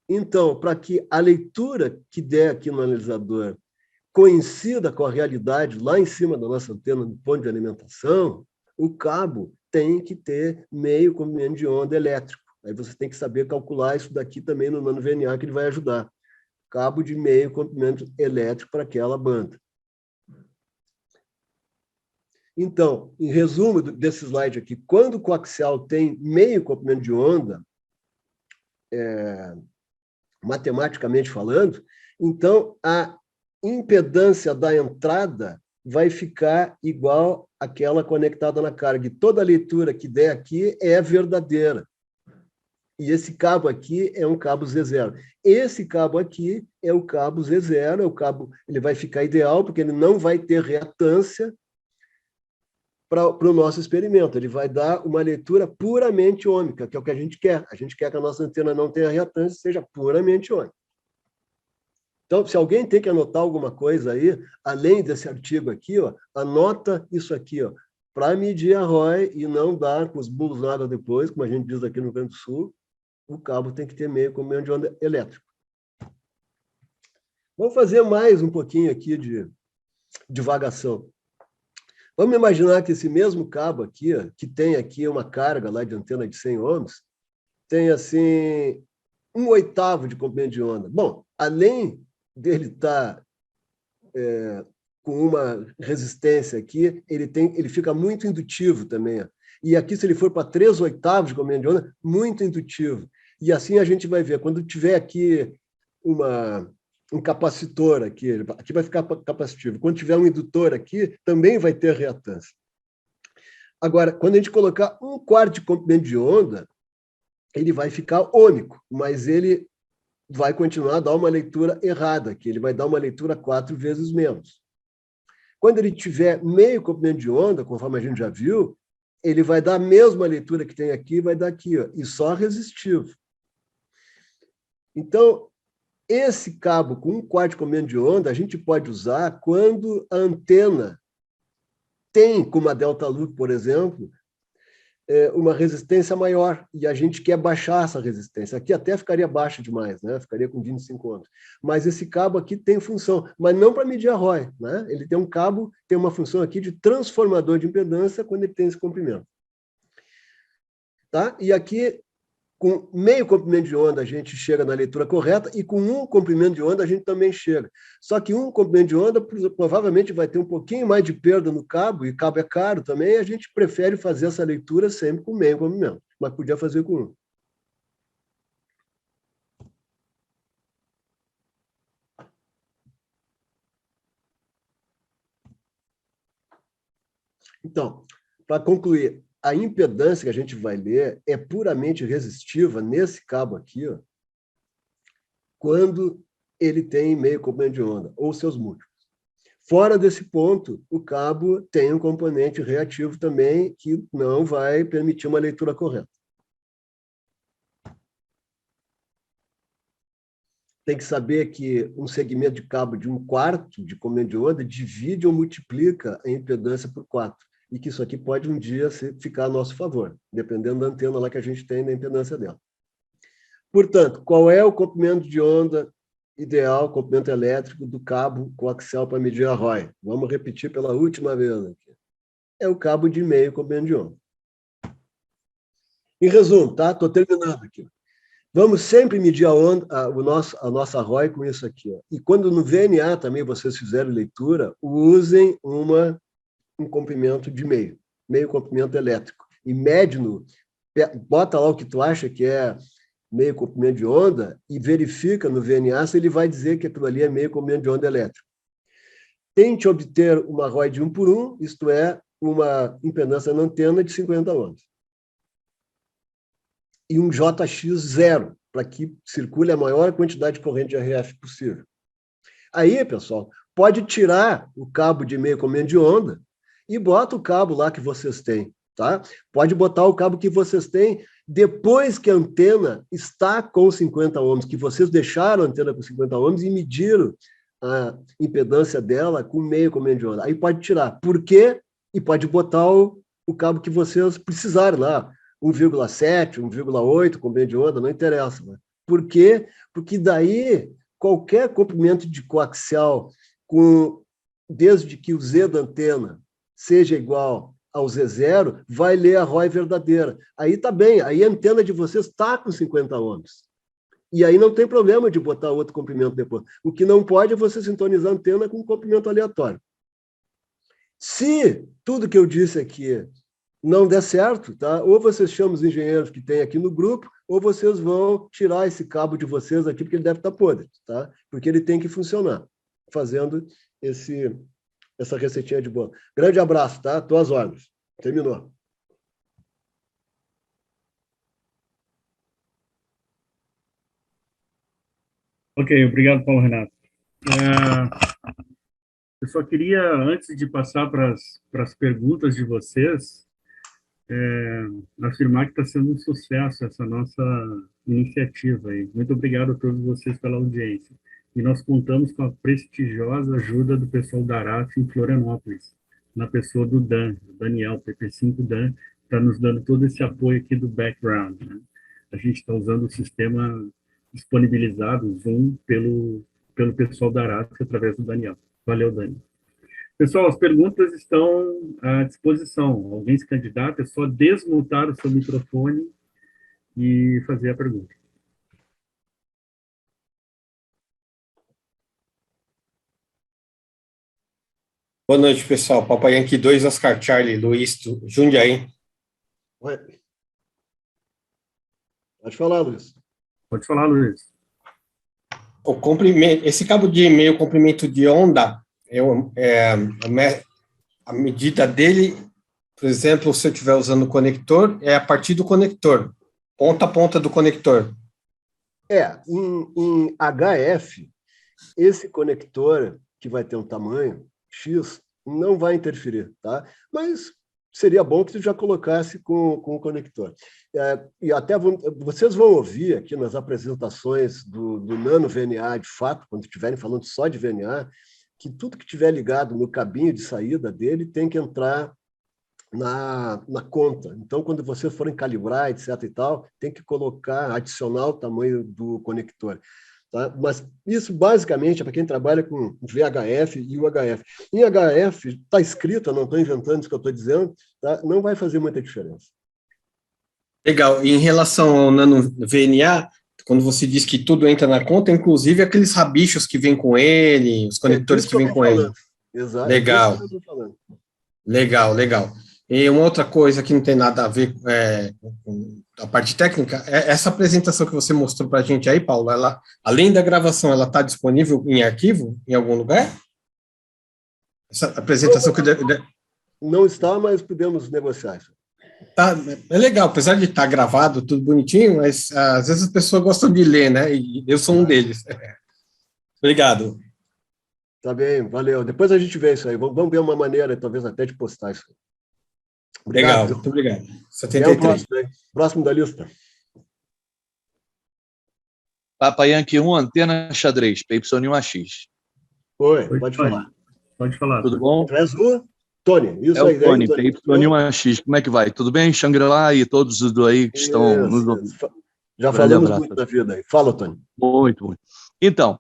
Então, para que a leitura que der aqui no analisador coincida com a realidade lá em cima da nossa antena, no ponto de alimentação, o cabo tem que ter meio comprimento de onda elétrico. Aí você tem que saber calcular isso daqui também no nano VNA, que ele vai ajudar. Cabo de meio comprimento elétrico para aquela banda. Então, em resumo desse slide aqui, quando o coaxial tem meio comprimento de onda, matematicamente falando, então a impedância da entrada vai ficar igual àquela conectada na carga. E toda a leitura que der aqui é verdadeira. E esse cabo aqui é um cabo Z0. Esse cabo aqui é o cabo Z0, ele vai ficar ideal, porque ele não vai ter reatância para o nosso experimento. Ele vai dar uma leitura puramente ômica, que é o que a gente quer. A gente quer que a nossa antena não tenha reatância, seja puramente ômica. Então, se alguém tem que anotar alguma coisa aí, além desse artigo aqui, anota isso aqui, para medir a ROI e não dar com os burros na água depois, como a gente diz aqui no Rio Grande do Sul, o cabo tem que ter meio comprimento de onda elétrico. Vamos fazer mais um pouquinho aqui de divagação. Vamos imaginar que esse mesmo cabo aqui, que tem aqui uma carga lá de antena de 100 ohms, tem assim 1/8 de comprimento de onda. Bom, além dele estar com uma resistência aqui, ele fica muito indutivo também. E aqui, se ele for para 3/8 de comprimento de onda, muito indutivo. E assim a gente vai ver, quando tiver aqui um capacitor aqui vai ficar capacitivo. Quando tiver um indutor aqui, também vai ter reatância. Agora, quando a gente colocar 1/4 de comprimento de onda, ele vai ficar ômico, mas ele vai continuar a dar uma leitura errada aqui, ele vai dar uma leitura 4 vezes menos. Quando ele tiver meio comprimento de onda, conforme a gente já viu, ele vai dar a mesma leitura que tem aqui, vai dar aqui, e só resistivo. Então, esse cabo com 1/4 de comprimento de onda, a gente pode usar quando a antena tem, como a Delta Loop, por exemplo, uma resistência maior, e a gente quer baixar essa resistência. Aqui até ficaria baixa demais, né? Ficaria com 25 ohms. Mas esse cabo aqui tem função, mas não para medir a ROI, né? Ele tem tem uma função aqui de transformador de impedância quando ele tem esse comprimento. Tá? E aqui Com meio comprimento de onda, a gente chega na leitura correta, e com um comprimento de onda, a gente também chega. Só que um comprimento de onda provavelmente vai ter um pouquinho mais de perda no cabo, e cabo é caro também, e a gente prefere fazer essa leitura sempre com meio comprimento, mas podia fazer com um. Então, para concluir, a impedância que a gente vai ler é puramente resistiva nesse cabo aqui, ó, quando ele tem meio comprimento de onda, ou seus múltiplos. Fora desse ponto, o cabo tem um componente reativo também que não vai permitir uma leitura correta. Tem que saber que um segmento de cabo de 1/4 de comprimento de onda divide ou multiplica a impedância por 4. E que isso aqui pode um dia ficar a nosso favor, dependendo da antena lá que a gente tem, da impedância dela. Portanto, qual é o comprimento de onda ideal, comprimento elétrico do cabo coaxial para medir a ROI? Vamos repetir pela última vez aqui. É o cabo de meio comprimento de onda. Em resumo, tá? Estou terminando aqui. Vamos sempre medir a nossa ROI com isso aqui. Ó. E quando no VNA também vocês fizerem leitura, usem um comprimento de meio comprimento elétrico. E mede bota lá o que tu acha que é meio comprimento de onda e verifica no VNA se ele vai dizer que aquilo ali é meio comprimento de onda elétrico. Tente obter uma ROI de 1 por 1, isto é, uma impedância na antena de 50 ohms. E um JX zero, para que circule a maior quantidade de corrente de RF possível. Aí, pessoal, pode tirar o cabo de meio comprimento de onda e bota o cabo lá que vocês têm. Tá? Pode botar o cabo que vocês têm depois que a antena está com 50 ohms, que vocês deixaram a antena com 50 ohms e mediram a impedância dela com meio comprimento de onda. Aí pode tirar. Por quê? E pode botar o cabo que vocês precisarem lá, 1,7, 1,8 comprimento de onda, não interessa. Né? Por quê? Porque daí qualquer comprimento de coaxial, desde que o Z da antena seja igual ao Z0, vai ler a ROI verdadeira. Aí está bem, aí a antena de vocês está com 50 ohms. E aí não tem problema de botar outro comprimento depois. O que não pode é você sintonizar a antena com um comprimento aleatório. Se tudo que eu disse aqui não der certo, tá? Ou vocês chamam os engenheiros que tem aqui no grupo, ou vocês vão tirar esse cabo de vocês aqui, porque ele deve estar podre, tá? Porque ele tem que funcionar, fazendo essa receitinha de bolo. Grande abraço, tá? Tô às ordens. Terminou. Ok, obrigado, Paulo Renato. Eu só queria, antes de passar para as perguntas de vocês, afirmar que está sendo um sucesso essa nossa iniciativa. Aí. Muito obrigado a todos vocês pela audiência. E nós contamos com a prestigiosa ajuda do pessoal da Araf em Florianópolis, na pessoa do Dan, Daniel, PP5 Dan, está nos dando todo esse apoio aqui do background. Né? A gente está usando o sistema disponibilizado, o Zoom, pelo pessoal da Araf, através do Daniel. Valeu, Dani. Pessoal, as perguntas estão à disposição. Alguém se candidata, é só desmontar o seu microfone e fazer a pergunta. Boa noite, pessoal. Papai Yankee 2, Oscar Charlie, Luiz, Jundiaí. Oi. Pode falar, Luiz. Pode falar, Luiz. O comprimento, esse cabo de meio comprimento de onda, a medida dele, por exemplo, se eu estiver usando o conector, é a partir do conector, ponta a ponta do conector. Em HF, esse conector, que vai ter um tamanho X, não vai interferir, tá? Mas seria bom que você já colocasse com o conector. E até vocês vão ouvir aqui nas apresentações do Nano VNA, de fato, quando estiverem falando só de VNA, que tudo que estiver ligado no cabinho de saída dele tem que entrar na conta. Então, quando vocês forem calibrar, etc. e tal, tem que adicionar o tamanho do conector. Tá? Mas isso, basicamente, é para quem trabalha com VHF e UHF. Em HF, está escrito, eu não estou inventando isso que eu estou dizendo, tá? Não vai fazer muita diferença. Legal. E em relação ao nano VNA, quando você diz que tudo entra na conta, inclusive aqueles rabichos que vêm com ele, os conectores que vêm com ele. Exato. Legal. Legal, legal. E uma outra coisa que não tem nada a ver com a parte técnica, essa apresentação que você mostrou para a gente aí, Paulo, ela, além da gravação, ela está disponível em arquivo, em algum lugar? Essa apresentação que... Não está, mas podemos negociar isso. Tá, é legal, apesar de estar gravado, tudo bonitinho, mas às vezes as pessoas gostam de ler, né? E eu sou um deles. Obrigado. Tá bem, valeu. Depois a gente vê isso aí. Vamos ver uma maneira, talvez até de postar isso. Obrigado. Legal, muito obrigado. 73. Próximo da lista. Papa Yankee 1, antena xadrez, PY1AX. Oi, pode falar. Pode falar. Tudo bom? Tu és o Tony, isso é aí. O Tony, PY1AX. Como é que vai? Tudo bem? Shangri-La e todos os aí que estão nos ouvindo. Já falamos muito da vida aí. Fala, Tony. Muito, muito. Então,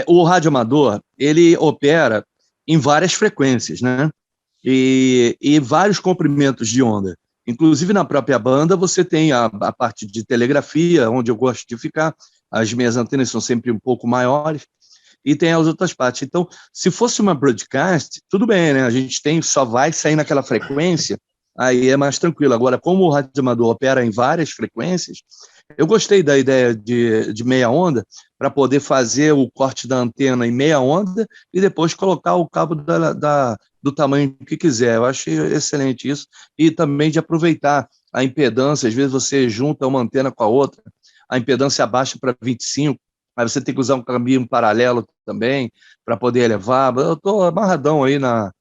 o radioamador, ele opera em várias frequências, né? E vários comprimentos de onda. Inclusive, na própria banda, você tem a parte de telegrafia, onde eu gosto de ficar. As minhas antenas são sempre um pouco maiores. E tem as outras partes. Então, se fosse uma broadcast, tudo bem, né? A gente só vai sair naquela frequência, aí é mais tranquilo. Agora, como o radioamador opera em várias frequências, eu gostei da ideia de meia onda para poder fazer o corte da antena em meia onda e depois colocar o cabo do tamanho que quiser. Eu achei excelente isso. E também de aproveitar a impedância. Às vezes você junta uma antena com a outra, a impedância abaixa para 25, aí você tem que usar um caminho paralelo também para poder elevar. Eu estou amarradão aí na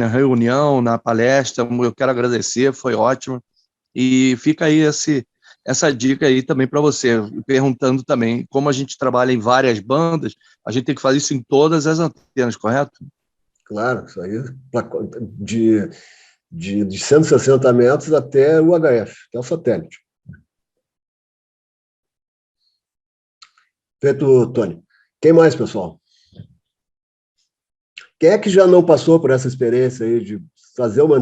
reunião, na palestra. Eu quero agradecer, foi ótimo. E fica aí essa dica aí também para você, perguntando também, como a gente trabalha em várias bandas, a gente tem que fazer isso em todas as antenas, correto? Claro, isso aí de 160 metros até o HF, até o satélite. Feito, Tony. Quem mais, pessoal? Quem é que já não passou por essa experiência aí de fazer uma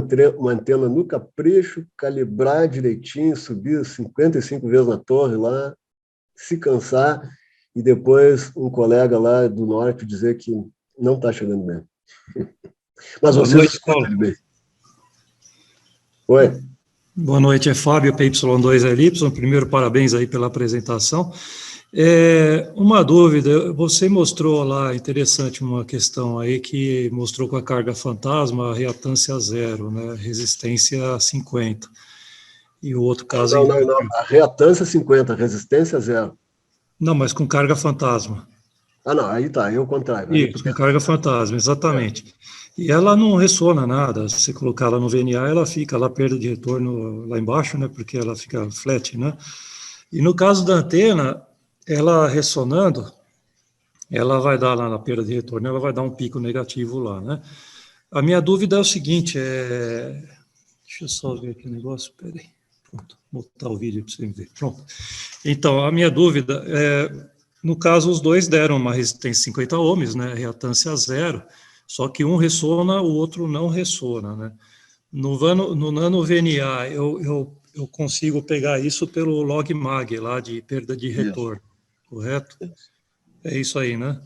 antena no capricho, calibrar direitinho, subir 55 vezes na torre lá, se cansar e depois um colega lá do norte dizer que não está chegando bem? Mas você escuta bem. Oi. Boa noite, é Fábio, PY2LY. Primeiro, parabéns aí pela apresentação. Uma dúvida, você mostrou lá, interessante, uma questão aí que mostrou com a carga fantasma a reatância 0, né, resistência 50. E o outro caso... Não, a reatância 50, resistência 0. Não, mas com carga fantasma. Ah, não, aí tá, é o contrário. Isso, com carga fantasma, exatamente. E ela não ressona nada, se você colocar ela no VNA, ela fica lá, perda de retorno lá embaixo, né, porque ela fica flat, né. E no caso da antena, ela ressonando, ela vai dar lá na perda de retorno, ela vai dar um pico negativo lá, né? A minha dúvida é o seguinte, deixa eu só ver aqui o negócio, peraí, pronto, vou botar o vídeo para você ver, pronto. Então, a minha dúvida no caso, os dois deram uma resistência 50 ohms, né, reatância 0, só que um ressona, o outro não ressona, né? No nano VNA, eu consigo pegar isso pelo log-mag lá de perda de retorno. Correto? É isso aí, né?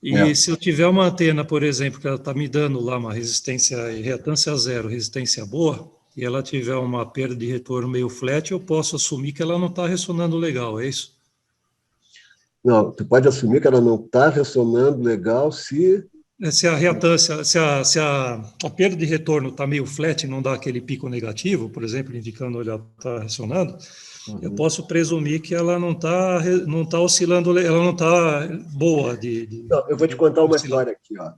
E se eu tiver uma antena, por exemplo, que ela está me dando lá uma resistência, reatância 0, resistência boa, e ela tiver uma perda de retorno meio flat, eu posso assumir que ela não está ressonando legal, é isso? Não, tu pode assumir que ela não está ressonando legal se a reatância, se a perda de retorno está meio flat, não dá aquele pico negativo, por exemplo, indicando onde ela está ressonando, eu posso presumir que ela não tá oscilando, ela não está boa Não, eu vou te contar uma história aqui. Ó.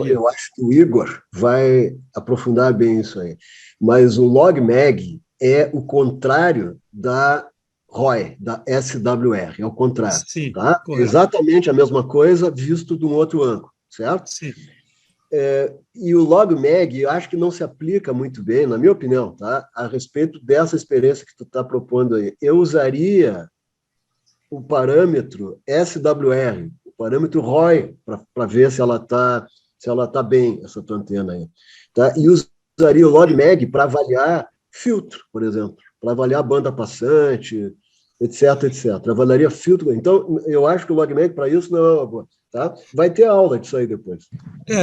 Eu acho que o Igor vai aprofundar bem isso aí. Mas o log-mag é o contrário da ROI, da SWR, é o contrário. Sim, tá? Exatamente a mesma coisa, visto de um outro ângulo, certo? Sim. E o log-mag, eu acho que não se aplica muito bem, na minha opinião, tá? A respeito dessa experiência que tu está propondo aí. Eu usaria o parâmetro SWR, o parâmetro ROI, para ver se ela tá bem, essa tua antena aí. Tá? E usaria o log-mag para avaliar filtro, por exemplo. para avaliar a banda passante, etc, etc. Avaliaria filtro. Então, eu acho que o LogMeIn, para isso, não é uma boa. Tá? Vai ter aula disso aí depois.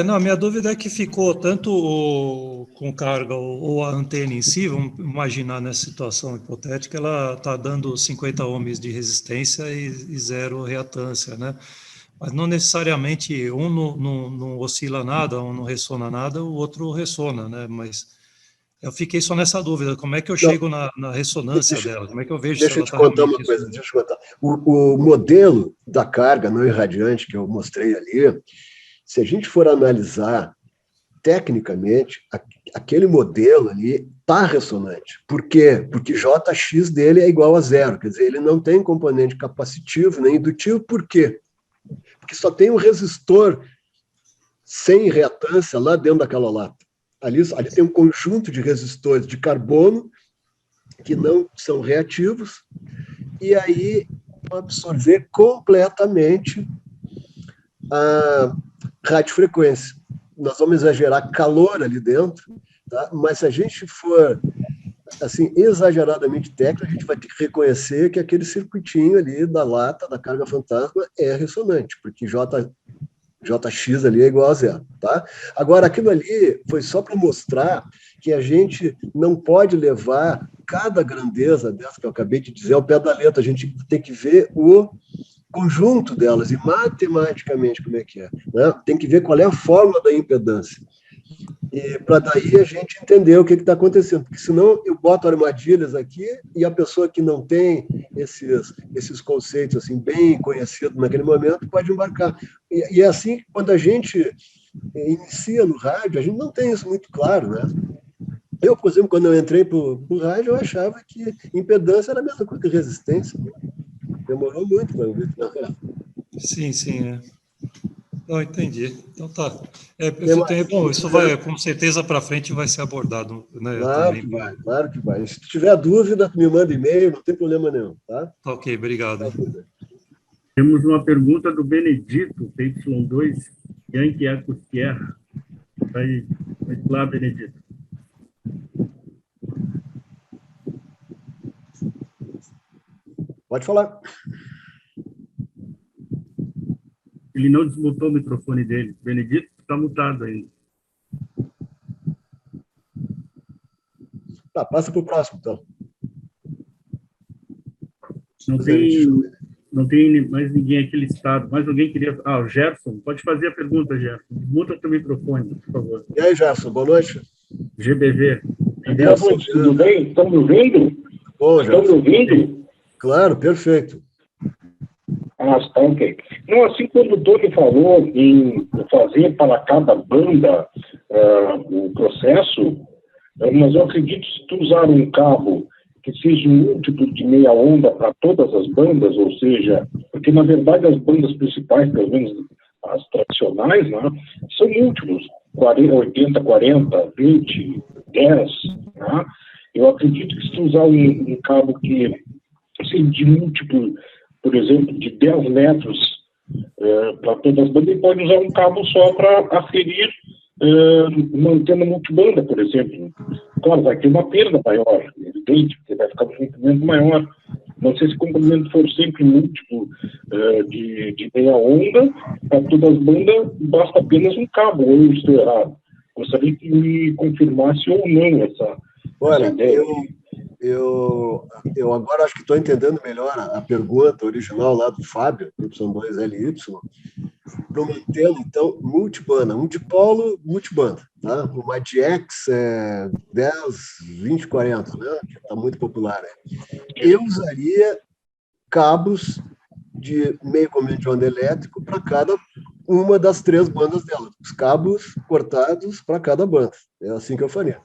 Não, minha dúvida é que ficou tanto com carga ou a antena em si, vamos imaginar nessa situação hipotética, ela está dando 50 ohms de resistência e zero reatância, né? Mas não necessariamente um não oscila nada, um não ressona nada, o outro ressona, né? Mas eu fiquei só nessa dúvida, como é que eu chego na ressonância dela? Como é que eu vejo se Deixa eu ela te está contar realmente uma coisa. ressonando? Deixa eu contar. O modelo da carga não irradiante que eu mostrei ali, se a gente for analisar tecnicamente, aquele modelo ali está ressonante. Por quê? Porque Jx dele é igual a zero, quer dizer, ele não tem componente capacitivo nem indutivo. Por quê? Porque só tem um resistor sem reatância lá dentro daquela lata. Ali tem um conjunto de resistores de carbono que não são reativos, e aí vão absorver completamente a radiofrequência. Nós vamos exagerar calor ali dentro, tá? Mas se a gente for assim exageradamente técnico, a gente vai ter que reconhecer que aquele circuitinho ali da lata, da carga fantasma, é ressonante, porque Jx ali é igual a zero. Tá? Agora, aquilo ali foi só para mostrar que a gente não pode levar cada grandeza dessa que eu acabei de dizer ao pé da letra, a gente tem que ver o conjunto delas e matematicamente como é que é. Né? Tem que ver qual é a fórmula da impedância. E para daí a gente entender o que está acontecendo, porque senão eu boto armadilhas aqui e a pessoa que não tem esses conceitos assim bem conhecidos naquele momento pode embarcar. E é assim que quando a gente inicia no rádio, a gente não tem isso muito claro, né? Eu, por exemplo, quando eu entrei para o rádio, eu achava que impedância era a mesma coisa que resistência. Demorou muito para eu ver. Sim, sim, Não, entendi. Então tá. Bom, isso vai, com certeza, para frente vai ser abordado, né? Claro Também. que vai, claro que vai. Se tu tiver dúvida, me manda e-mail, não tem problema nenhum, tá? Tá ok, obrigado. Temos uma pergunta do Benedito, PY2, Yankee Eco Sierra. Vai lá, Benedito. Pode falar. Ele não desmutou o microfone dele. Benedito está mutado ainda. Tá, passa para o próximo, então. Não tem mais ninguém aqui listado. Mais alguém queria... o Gerson. Pode fazer a pergunta, Gerson. Desmuta o teu microfone, por favor. E aí, Gerson, boa noite. GBV. Tudo bem? Estão me ouvindo? Bom, Estão me ouvindo? Claro, perfeito. Tá, ok. Não, assim, quando o Tony falou em fazer para cada banda o processo, mas eu acredito que se tu usar um cabo que seja múltiplo de meia onda para todas as bandas, ou seja, porque na verdade as bandas principais, pelo menos as tradicionais, né, são múltiplos, 40, 80, 40, 20, 10, né? Eu acredito que se tu usar um cabo que seja de múltiplo, por exemplo, de 10 metros para todas as bandas, ele pode usar um cabo só para aferir uma antena multibanda, por exemplo. Claro, vai ter uma perda maior, evidente, porque vai ficar um comprimento maior. Não sei se o comprimento for sempre múltiplo de meia onda, para todas as bandas basta apenas um cabo, ou eu estou errado. Gostaria que me confirmasse ou não essa ideia. Eu agora acho que estou entendendo melhor a pergunta original lá do Fábio, Y2LY, para uma antena, então, multibanda, um dipolo, multibanda, tá? Uma DX 10, 20, 40, né? Que está muito popular. Né? Eu usaria cabos de meio comprimento de onda elétrico para cada uma das 3 bandas dela, os cabos cortados para cada banda. É assim que eu faria.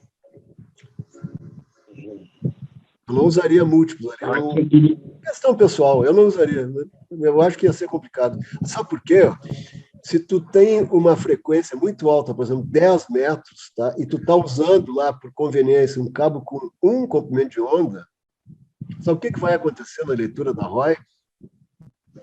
Eu não usaria múltiplos ali. Questão pessoal, eu não usaria. Eu acho que ia ser complicado. Sabe por quê? Se tu tem uma frequência muito alta, por exemplo, 10 metros, tá? E tu tá usando lá, por conveniência, um cabo com um comprimento de onda, sabe o que vai acontecer na leitura da ROI?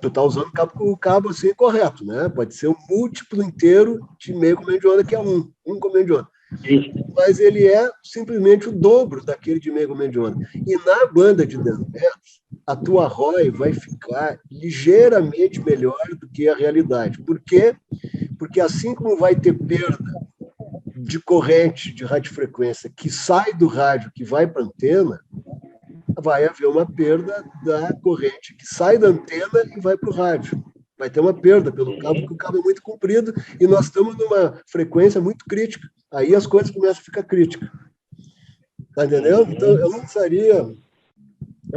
Tu tá usando o cabo assim correto, né? Pode ser um múltiplo inteiro de meio comprimento de onda, que é um comprimento de onda. Isso. Mas ele é simplesmente o dobro daquele de meio comprimento de onda. E na banda de 10 metros, a tua ROI vai ficar ligeiramente melhor do que a realidade. Por quê? Porque assim como vai ter perda de corrente de radiofrequência que sai do rádio, que vai para a antena, vai haver uma perda da corrente que sai da antena e vai para o rádio. Vai ter uma perda pelo cabo, porque o cabo é muito comprido e nós estamos numa frequência muito crítica. Aí as coisas começam a ficar críticas. Tá entendendo? Então, eu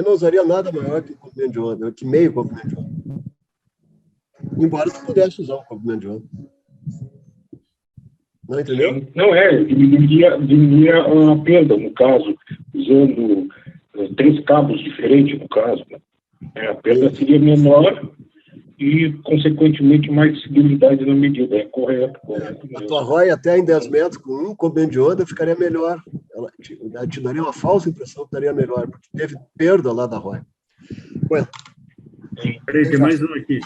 não usaria nada maior que comprimento de onda, que meio comprimento de onda. Embora tu pudesse usar um comprimento de onda. Não entendeu? Não diminuiria a perda, no caso, usando 3 cabos diferentes, no caso. Né? A perda seria menor e, consequentemente, mais visibilidade na medida. É correto A mesmo. tua ROI até em 10 metros com um comprimento de onda ficaria melhor. Ela te daria uma falsa impressão que estaria melhor, porque teve perda lá da ROI. Ué, Peraí, tem mais um aqui.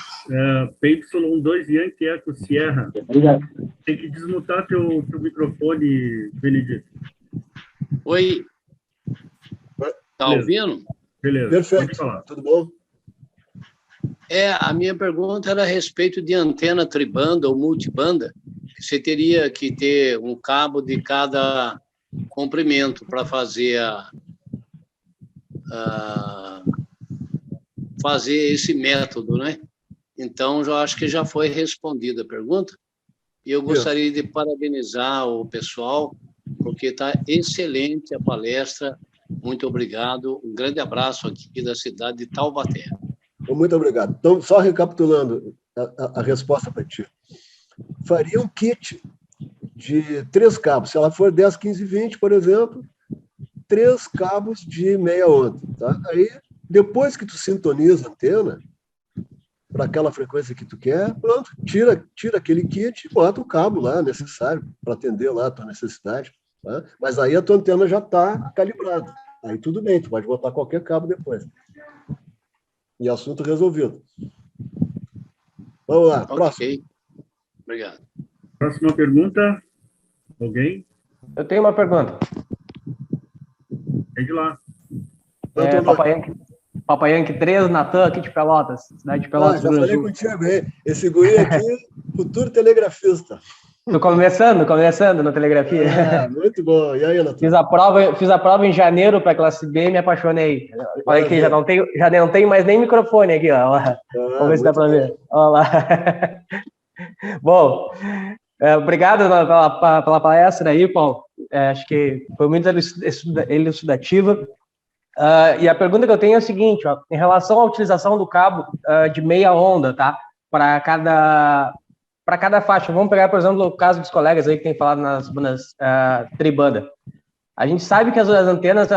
PY2 Yankee Eco Sierra. Obrigado. Tem que desmutar teu microfone, Benedito. Oi. Tá Beleza. ouvindo? Beleza, pode perfeito. falar. Tudo bom? A minha pergunta era a respeito de antena tribanda ou multibanda. Você teria que ter um cabo de cada comprimento para fazer fazer esse método, né? Então, eu acho que já foi respondida a pergunta. E eu gostaria de parabenizar o pessoal, porque está excelente a palestra. Muito obrigado. Um grande abraço aqui da cidade de Taubaté. Muito obrigado. Então, só recapitulando a resposta para ti. Faria um kit de 3 cabos. Se ela for 10, 15, 20, por exemplo, 3 cabos de meia onda. Tá? Aí, depois que tu sintoniza a antena, para aquela frequência que tu quer, pronto, tira aquele kit e bota o cabo lá necessário para atender lá a tua necessidade. Tá? Mas aí a tua antena já está calibrada. Aí tudo bem, tu pode botar qualquer cabo depois. E assunto resolvido. Vamos lá, próximo. Ok. Obrigado. Próxima pergunta. Alguém? Eu tenho uma pergunta. É de lá. Papai Yankee 3, Natan, aqui de Pelotas, cidade de Pelotas. Já falei contigo, hein? Esse guri aqui, futuro telegrafista. Tô começando na telegrafia. Muito bom. E aí, Natan? Fiz a prova em janeiro para classe B e me apaixonei. Olha aqui, já não tenho mais nem microfone aqui, ó. Vamos ver se dá para ver. Olha lá. Bom, obrigado pela palestra aí, Paulo. Acho que foi muito elucidativa. E a pergunta que eu tenho é a seguinte, ó, em relação à utilização do cabo de meia onda, tá? Para cada faixa. Vamos pegar, por exemplo, o caso dos colegas aí que tem falado nas bandas tribanda. A gente sabe que as antenas,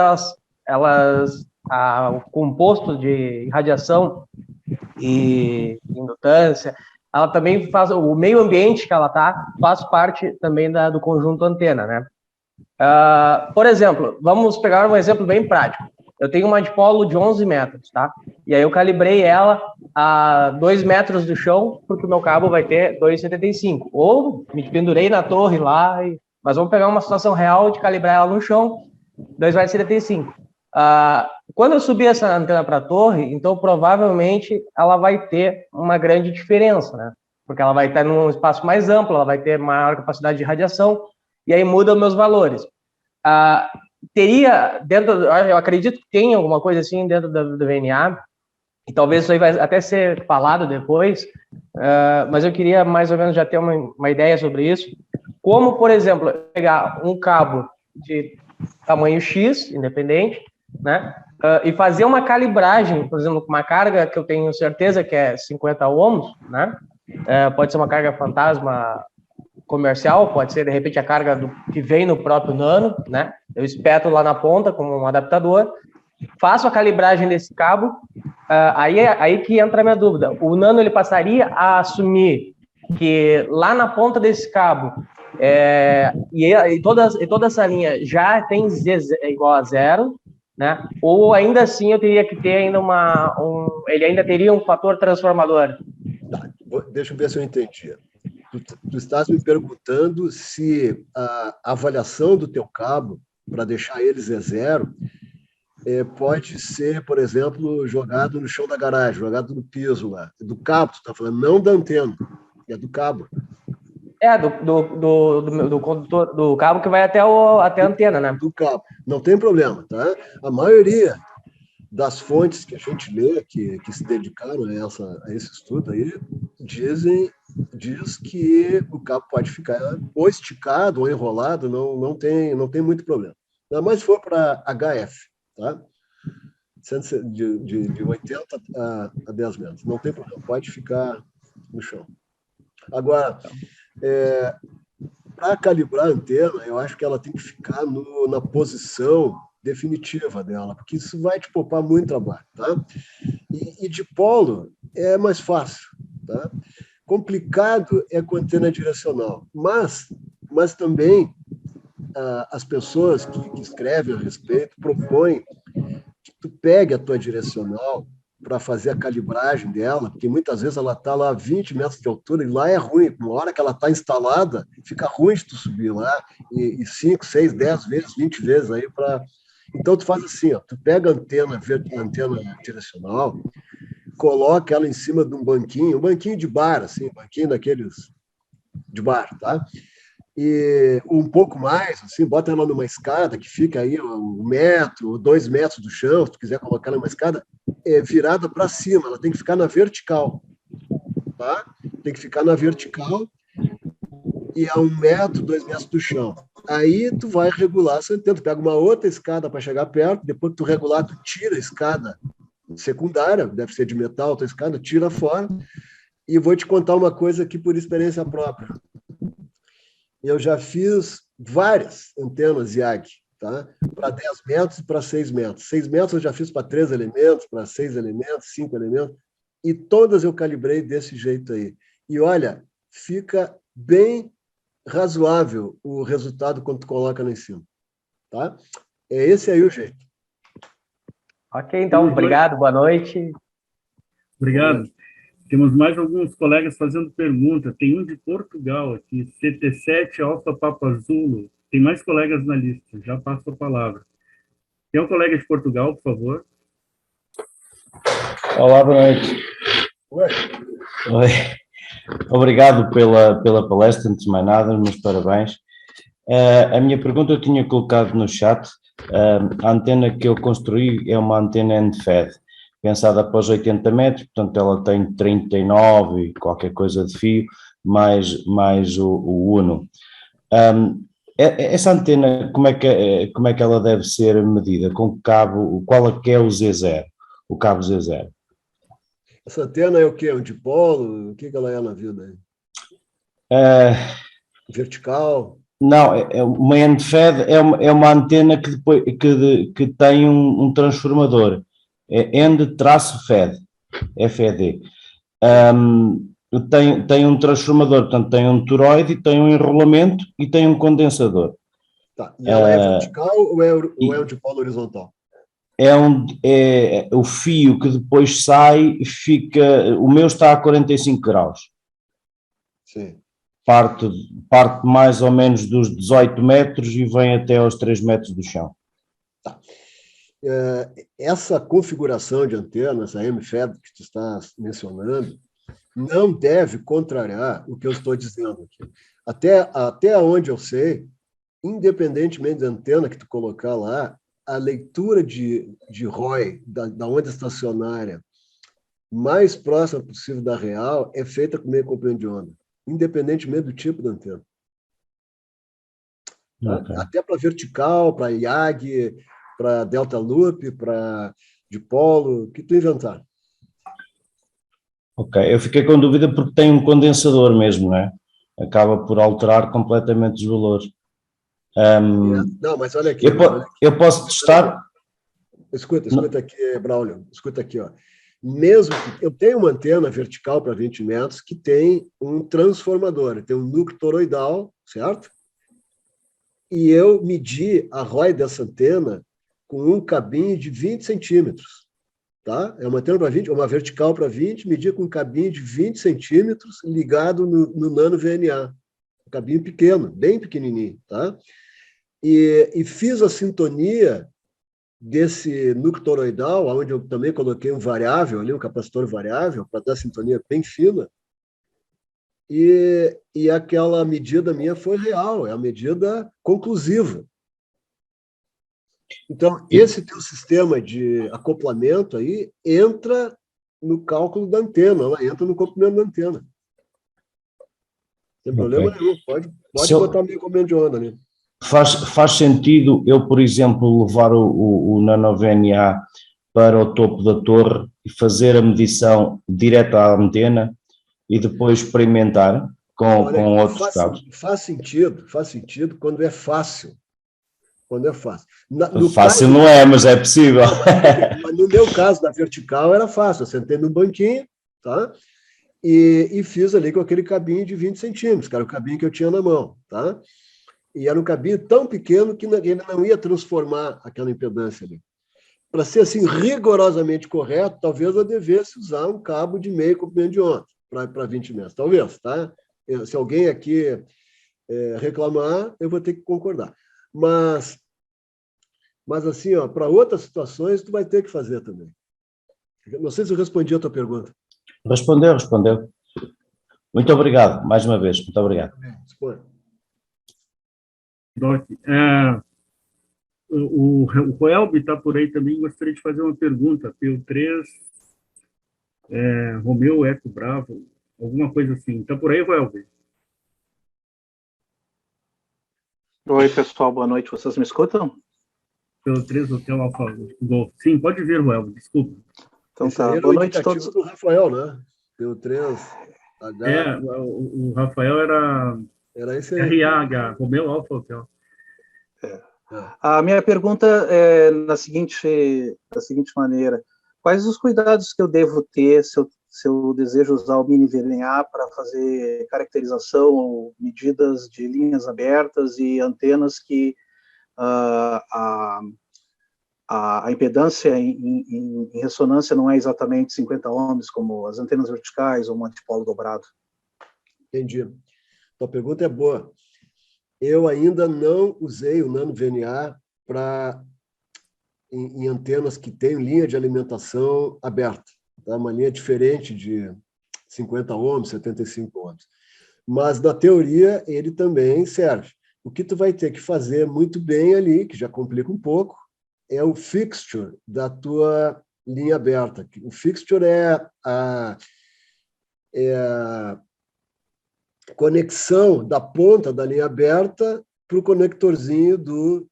o composto de radiação e indutância, ela também faz, o meio ambiente que ela faz parte também do conjunto antena, né? Por exemplo, vamos pegar um exemplo bem prático. Eu tenho uma dipolo de 11 metros, tá? E aí eu calibrei ela a 2 metros do chão, porque o meu cabo vai ter 2,75. Ou me pendurei na torre lá, mas vamos pegar uma situação real de calibrar ela no chão, 2,75. Quando eu subir essa antena para a torre, então provavelmente ela vai ter uma grande diferença, né? Porque ela vai estar num espaço mais amplo, ela vai ter maior capacidade de radiação, e aí muda os meus valores. Teria, eu acredito que tem alguma coisa assim dentro do VNA, e talvez isso aí vai até ser falado depois, mas eu queria mais ou menos já ter uma ideia sobre isso. Como, por exemplo, pegar um cabo de tamanho X, independente, né, e fazer uma calibragem, por exemplo, com uma carga que eu tenho certeza que é 50 ohms, né, pode ser uma carga fantasma comercial, pode ser, de repente, a carga que vem no próprio nano, né? Eu espeto lá na ponta com um adaptador, faço a calibragem desse cabo, aí que entra a minha dúvida. O nano, ele passaria a assumir que lá na ponta desse cabo, e toda essa linha já tem Z igual a 0, né? Ou ainda assim eu teria que ter ainda ele ainda teria um fator transformador? Tá, deixa eu ver se eu entendi. Tu estás me perguntando se a avaliação do teu cabo, para deixar ele Z0, pode ser, por exemplo, jogado no chão da garagem, jogado no piso lá. Do cabo, tu está falando, não da antena, é do cabo. Do condutor, do cabo que vai até a antena, né? Do cabo. Não tem problema, tá? A maioria das fontes que a gente lê, que se dedicaram a esse estudo aí, diz que o cabo pode ficar ou esticado ou enrolado, não tem muito problema. Ainda mais se for para HF, tá? De 80 a 10 metros. Não tem problema, pode ficar no chão. Agora, para calibrar a antena, eu acho que ela tem que ficar na posição definitiva dela, porque isso vai te poupar muito trabalho, tá? E de polo é mais fácil, tá? Complicado é com antena direcional, mas também as pessoas que escrevem a respeito propõem que tu pegue a tua direcional para fazer a calibragem dela, porque muitas vezes ela está lá a 20 metros de altura e lá é ruim. Uma hora que ela está instalada, fica ruim de tu subir lá e 5, 6, 10 vezes, 20 vezes aí para... Então, tu faz assim, ó, tu pega a antena direcional, coloca ela em cima de um banquinho de bar, assim, banquinho daqueles de bar, tá? E um pouco mais, assim, bota ela numa escada que fica aí 1 metro ou 2 metros do chão, se tu quiser colocar ela numa escada, virada para cima, ela tem que ficar na vertical, tá? Tem que ficar na vertical e a 1 metro, 2 metros do chão. Aí tu vai regular essa antena, tu pega uma outra escada para chegar perto, depois que tu regular, tu tira a escada secundária, deve ser de metal, outra escada, tira fora, e vou te contar uma coisa aqui por experiência própria. Eu já fiz várias antenas IAG, tá? Para 10 metros e para 6 metros. 6 metros eu já fiz para 3 elementos, para 6 elementos, 5 elementos, e todas eu calibrei desse jeito aí. E olha, fica bem razoável o resultado quando tu coloca lá em cima, tá? É esse aí o jeito. Ok, então, obrigado, boa noite. Obrigado. Temos mais alguns colegas fazendo pergunta. Tem um de Portugal aqui, CT7 Alfa Papa Zulo. Tem mais colegas na lista, já passo a palavra. Tem um colega de Portugal, por favor? Olá, boa noite. Oi. Obrigado pela palestra, antes de mais nada, meus parabéns. A minha pergunta eu tinha colocado no chat. A antena que eu construí é uma antena end-fed, pensada após 80 metros, portanto ela tem 39 e qualquer coisa de fio, mais o Uno. Essa antena, como é que ela deve ser medida? Com que cabo, qual é que é o Z0? O cabo Z0? Essa antena é o quê? Um dipolo? O que ela é na vida? Vertical? Não, uma end-fed é uma antena que tem um transformador. É end-fed, FED. Tem um transformador, portanto tem um toroide, tem um enrolamento e tem um condensador. Tá. E ela é vertical ou é um dipolo horizontal? É o fio que depois sai, o meu está a 45 graus. Sim. Parte mais ou menos dos 18 metros e vem até aos 3 metros do chão. Tá. Essa configuração de antena, essa M-FED que tu está mencionando, não deve contrariar o que eu estou dizendo aqui. Até onde eu sei, independentemente da antena que tu colocar lá, a leitura de ROI da onda estacionária mais próxima possível da real é feita com meio comprimento de onda, independentemente do tipo da antena. Tá? Okay. Até para vertical, para IAG, para Delta Loop, para dipolo, o que tu inventar. Ok, eu fiquei com dúvida porque tem um condensador mesmo, não é? Acaba por alterar completamente os valores. Não, mas olha aqui. Eu posso testar? Escuta aqui, Braulio. Escuta aqui, ó. Mesmo que eu tenho uma antena vertical para 20 metros que tem um transformador, tem um núcleo toroidal, certo? E eu medi a ROI dessa antena com um cabinho de 20 centímetros, tá? É uma antena para 20, uma vertical para 20, media com um cabinho de 20 centímetros ligado no nano VNA. Um cabinho pequeno, bem pequenininho, tá? E fiz a sintonia desse núcleo toroidal, onde eu também coloquei um variável ali, um capacitor variável, para dar sintonia bem fina, e aquela medida minha foi real, é a medida conclusiva. Então, esse teu sistema de acoplamento aí entra no cálculo da antena, ela entra no comprimento da antena. Não tem problema nenhum, pode botar meio comprimento de onda ali. Faz sentido eu, por exemplo, levar o nano-VNA para o topo da torre e fazer a medição direta à antena e depois experimentar com outros cabos? Faz sentido quando é fácil. Quando é fácil. Fácil não é, mas é possível. Mas no meu caso, da vertical, era fácil. Eu sentei no banquinho, tá? E fiz ali com aquele cabinho de 20 centímetros, que era o cabinho que eu tinha na mão, tá? E era um cabinho tão pequeno que ele não ia transformar aquela impedância ali. Para ser assim rigorosamente correto, talvez eu devesse usar um cabo de meio comprimento de onda para 20 metros. Talvez, tá? Se alguém aqui reclamar, eu vou ter que concordar. Mas assim, para outras situações, tu vai ter que fazer também. Não sei se eu respondi a tua pergunta. Respondeu. Muito obrigado, mais uma vez. Muito obrigado. Doc, o Roelbe está por aí também, gostaria de fazer uma pergunta. PU3, Romeu, Eco, Bravo, alguma coisa assim. Está por aí, Roelbe? Oi, pessoal, boa noite. Vocês me escutam? PU3, Hotel Alfa Golf. Sim, pode vir, Roelbe, desculpa. Então tá, boa noite a todos. Do Rafael, né? PU3, o Rafael era esse aí. RH, Romeu Alfa Hotel. A minha pergunta é da seguinte maneira: quais os cuidados que eu devo ter se eu desejo usar o mini VNA para fazer caracterização ou medidas de linhas abertas e antenas que a impedância em ressonância não é exatamente 50 ohms, como as antenas verticais ou um antipolo dobrado? Entendi. Tua pergunta é boa. Eu ainda não usei o nano VNA em antenas que têm linha de alimentação aberta. Tá? Uma linha diferente de 50 ohms, 75 ohms. Mas, na teoria, ele também serve. O que tu vai ter que fazer muito bem ali, que já complica um pouco, é o fixture da tua linha aberta. O fixture é a conexão da ponta da linha aberta para o conectorzinho do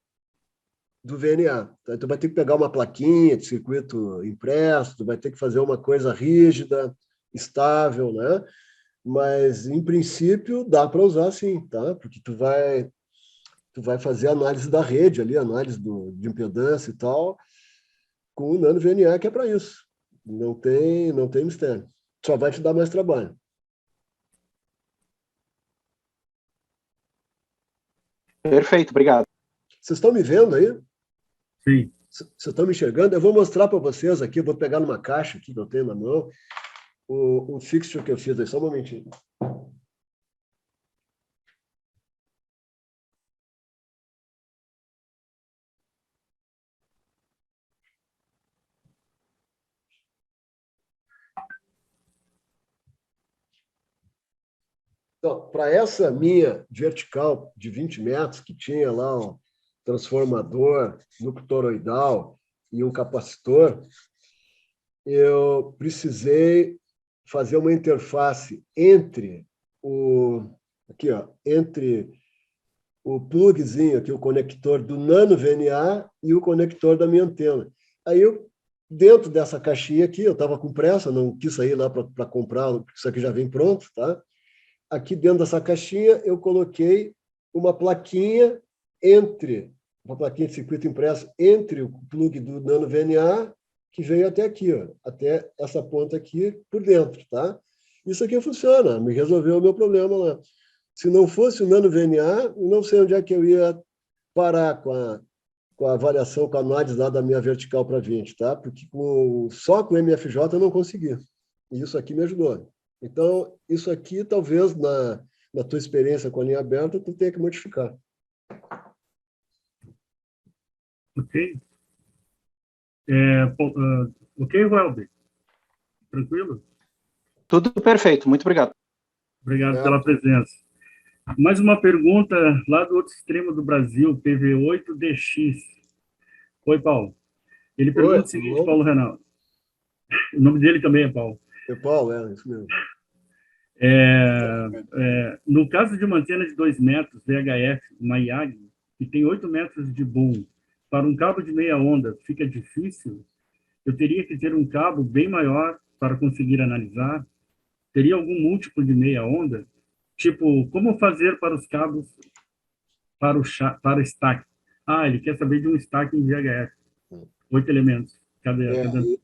VNA. Então, tu vai ter que pegar uma plaquinha de circuito impresso, tu vai ter que fazer uma coisa rígida, estável, né? Mas, em princípio, dá para usar sim, tá? Porque tu vai fazer análise da rede ali, análise de impedância e tal, com o nano VNA, que é para isso. Não tem mistério. Só vai te dar mais trabalho. Perfeito, obrigado. Vocês estão me vendo aí? Sim. Vocês estão me enxergando? Eu vou mostrar para vocês aqui, vou pegar numa caixa aqui que eu tenho na mão, o fixture que eu fiz aí, só um momentinho. Então, para essa minha vertical de 20 metros, que tinha lá um transformador núcleo toroidal e um capacitor, eu precisei fazer uma interface entre entre o plugzinho aqui, o conector do nano VNA e o conector da minha antena. Aí dentro dessa caixinha aqui, eu estava com pressa, não quis sair lá para comprar, porque isso aqui já vem pronto, tá? Aqui dentro dessa caixinha, eu coloquei uma plaquinha de circuito impresso entre o plug do nano VNA, que veio até aqui, ó, até essa ponta aqui por dentro, tá? Isso aqui funciona, me resolveu o meu problema lá. Se não fosse o nano VNA, eu não sei onde é que eu ia parar com com a avaliação canonizada da minha vertical para 20, tá? Porque só com o MFJ eu não consegui. E isso aqui me ajudou. Então, isso aqui, talvez, na tua experiência com a linha aberta, tu tenha que modificar. Ok. Ok, Welber? Tranquilo? Tudo perfeito, muito obrigado. Obrigado pela presença. Mais uma pergunta lá do outro extremo do Brasil, PV8DX. Oi, Paulo. Ele pergunta o seguinte, Paulo Renato. O nome dele também é Paulo. É Paulo, isso mesmo. No caso de uma antena de 2 metros, VHF, uma IAG, que tem 8 metros de boom, para um cabo de meia onda, fica difícil? Eu teria que ter um cabo bem maior para conseguir analisar? Teria algum múltiplo de meia onda? Tipo, como fazer para os cabos para o stack? Ele quer saber de um stack em VHF. 8 elementos.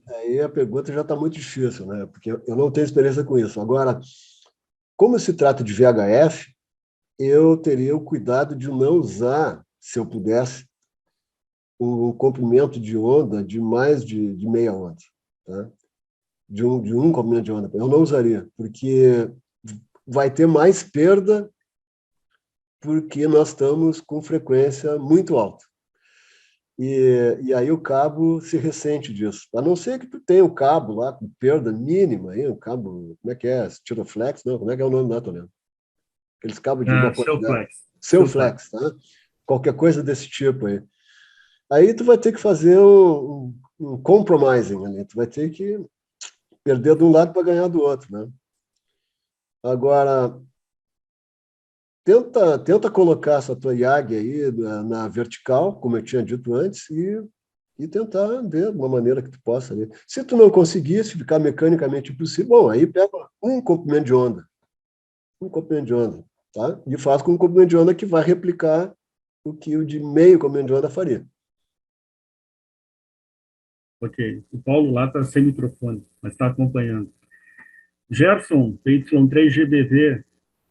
Aí a pergunta já está muito difícil, né? Porque eu não tenho experiência com isso. Agora, como se trata de VHF, eu teria o cuidado de não usar, se eu pudesse, um comprimento de onda de mais de meia onda, tá? De um comprimento de onda. Eu não usaria, porque vai ter mais perda porque nós estamos com frequência muito alta. E aí o cabo se ressente disso. A não ser que tu tenha o cabo lá com perda mínima, aí, um cabo, como é que é? Tiroflex? Não, como é que é o nome lá, Toledo? Aqueles cabos de uma quantidade. Seu-flex, tá? Qualquer coisa desse tipo aí. Aí tu vai ter que fazer um compromising ali. Tu vai ter que perder de um lado para ganhar do outro, né? Agora, tenta colocar essa tua IAG aí na vertical, como eu tinha dito antes, e tentar ver de uma maneira que tu possa ver. Se tu não conseguir, se ficar mecanicamente impossível, bom, aí pega um comprimento de onda. Um comprimento de onda, tá? E faz com um comprimento de onda que vai replicar o que o de meio comprimento de onda faria. Ok. O Paulo lá está sem microfone, mas está acompanhando. Gerson, PY3GBV,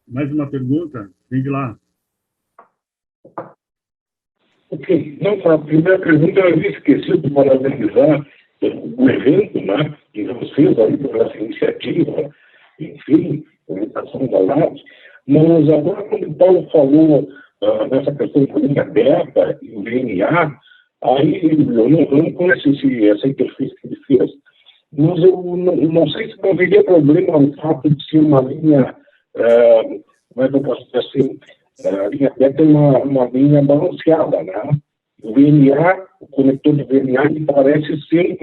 mais uma pergunta? Vem de lá. Ok. Não, a primeira pergunta eu havia esquecido de parabenizar o evento, né? E vocês aí por essa iniciativa, enfim, orientação da LAT. Mas agora, quando o Paulo falou nessa questão de linha aberta e o VNA, aí eu não conheço essa interface que ele fez, mas eu não sei se não haveria problema no fato de ser uma linha, como é que eu posso dizer assim, a linha aberta é uma linha balanceada, né? O VNA, o conector de VNA, ele parece ser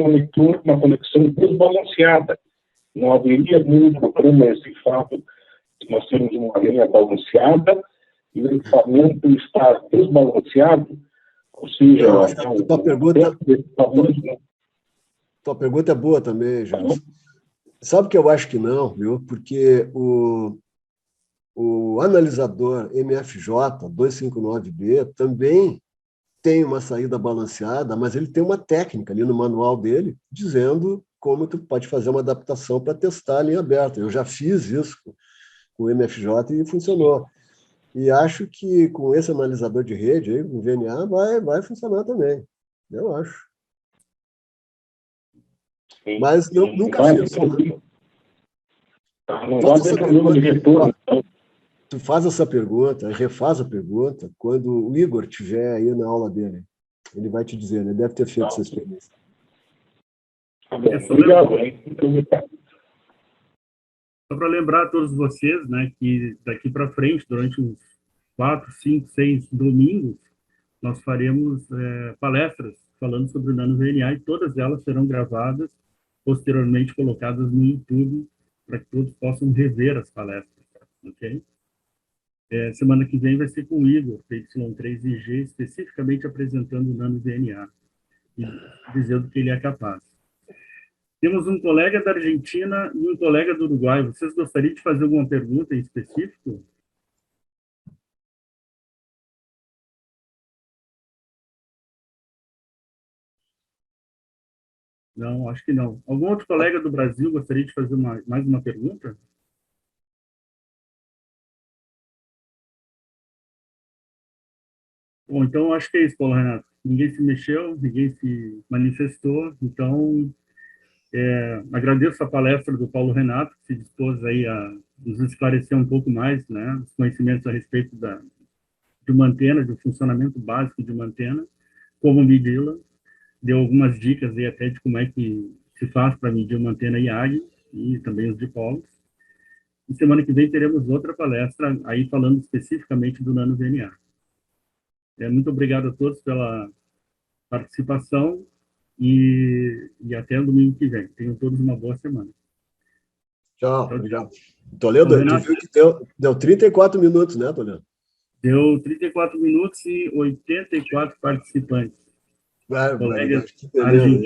uma conexão desbalanceada. Não haveria nenhum problema esse fato de nós termos uma linha balanceada e o equipamento estar desbalanceado, ou seja, tua pergunta é boa também, Gerson. Sabe que eu acho que não, viu? Porque o analisador MFJ 259B também tem uma saída balanceada, mas ele tem uma técnica ali no manual dele dizendo como tu pode fazer uma adaptação para testar a linha aberta. Eu já fiz isso com o MFJ e funcionou. E acho que com esse analisador de rede, aí, com o VNA, vai funcionar também. Eu acho. Sim. Mas nunca fiz. Não vai ter problema de retorno. Tu faz essa pergunta, refaz a pergunta, quando o Igor estiver aí na aula dele. Ele vai te dizer, né? Deve ter feito essa experiência. Obrigado, hein? Muito obrigado. Só para lembrar a todos vocês, né, que daqui para frente, durante uns 4, 5, 6 domingos, nós faremos palestras falando sobre o nano-VNA e todas elas serão gravadas, posteriormente colocadas no YouTube, para que todos possam rever as palestras, ok? Semana que vem vai ser com o Igor, PY3IG, especificamente apresentando o nano-VNA e dizendo que ele é capaz. Temos um colega da Argentina e um colega do Uruguai. Vocês gostariam de fazer alguma pergunta em específico? Não, acho que não. Algum outro colega do Brasil gostaria de fazer mais uma pergunta? Bom, então acho que é isso, Paulo Renato. ninguém se mexeu, ninguém se manifestou, então agradeço a palestra do Paulo Renato, que se dispôs aí a nos esclarecer um pouco mais, né, os conhecimentos a respeito de uma antena, do funcionamento básico de uma antena, como medi-la, deu algumas dicas aí até de como é que se faz para medir uma antena IAG e também os dipolos. E semana que vem teremos outra palestra aí falando especificamente do nano-VNA. Muito obrigado a todos pela participação e até o domingo que vem. Tenham todos uma boa semana. Tchau, obrigado. Toledo, tu viu que deu 34 minutos, né, Toledo? Deu 34 minutos e 84 participantes. Colegas argentinos.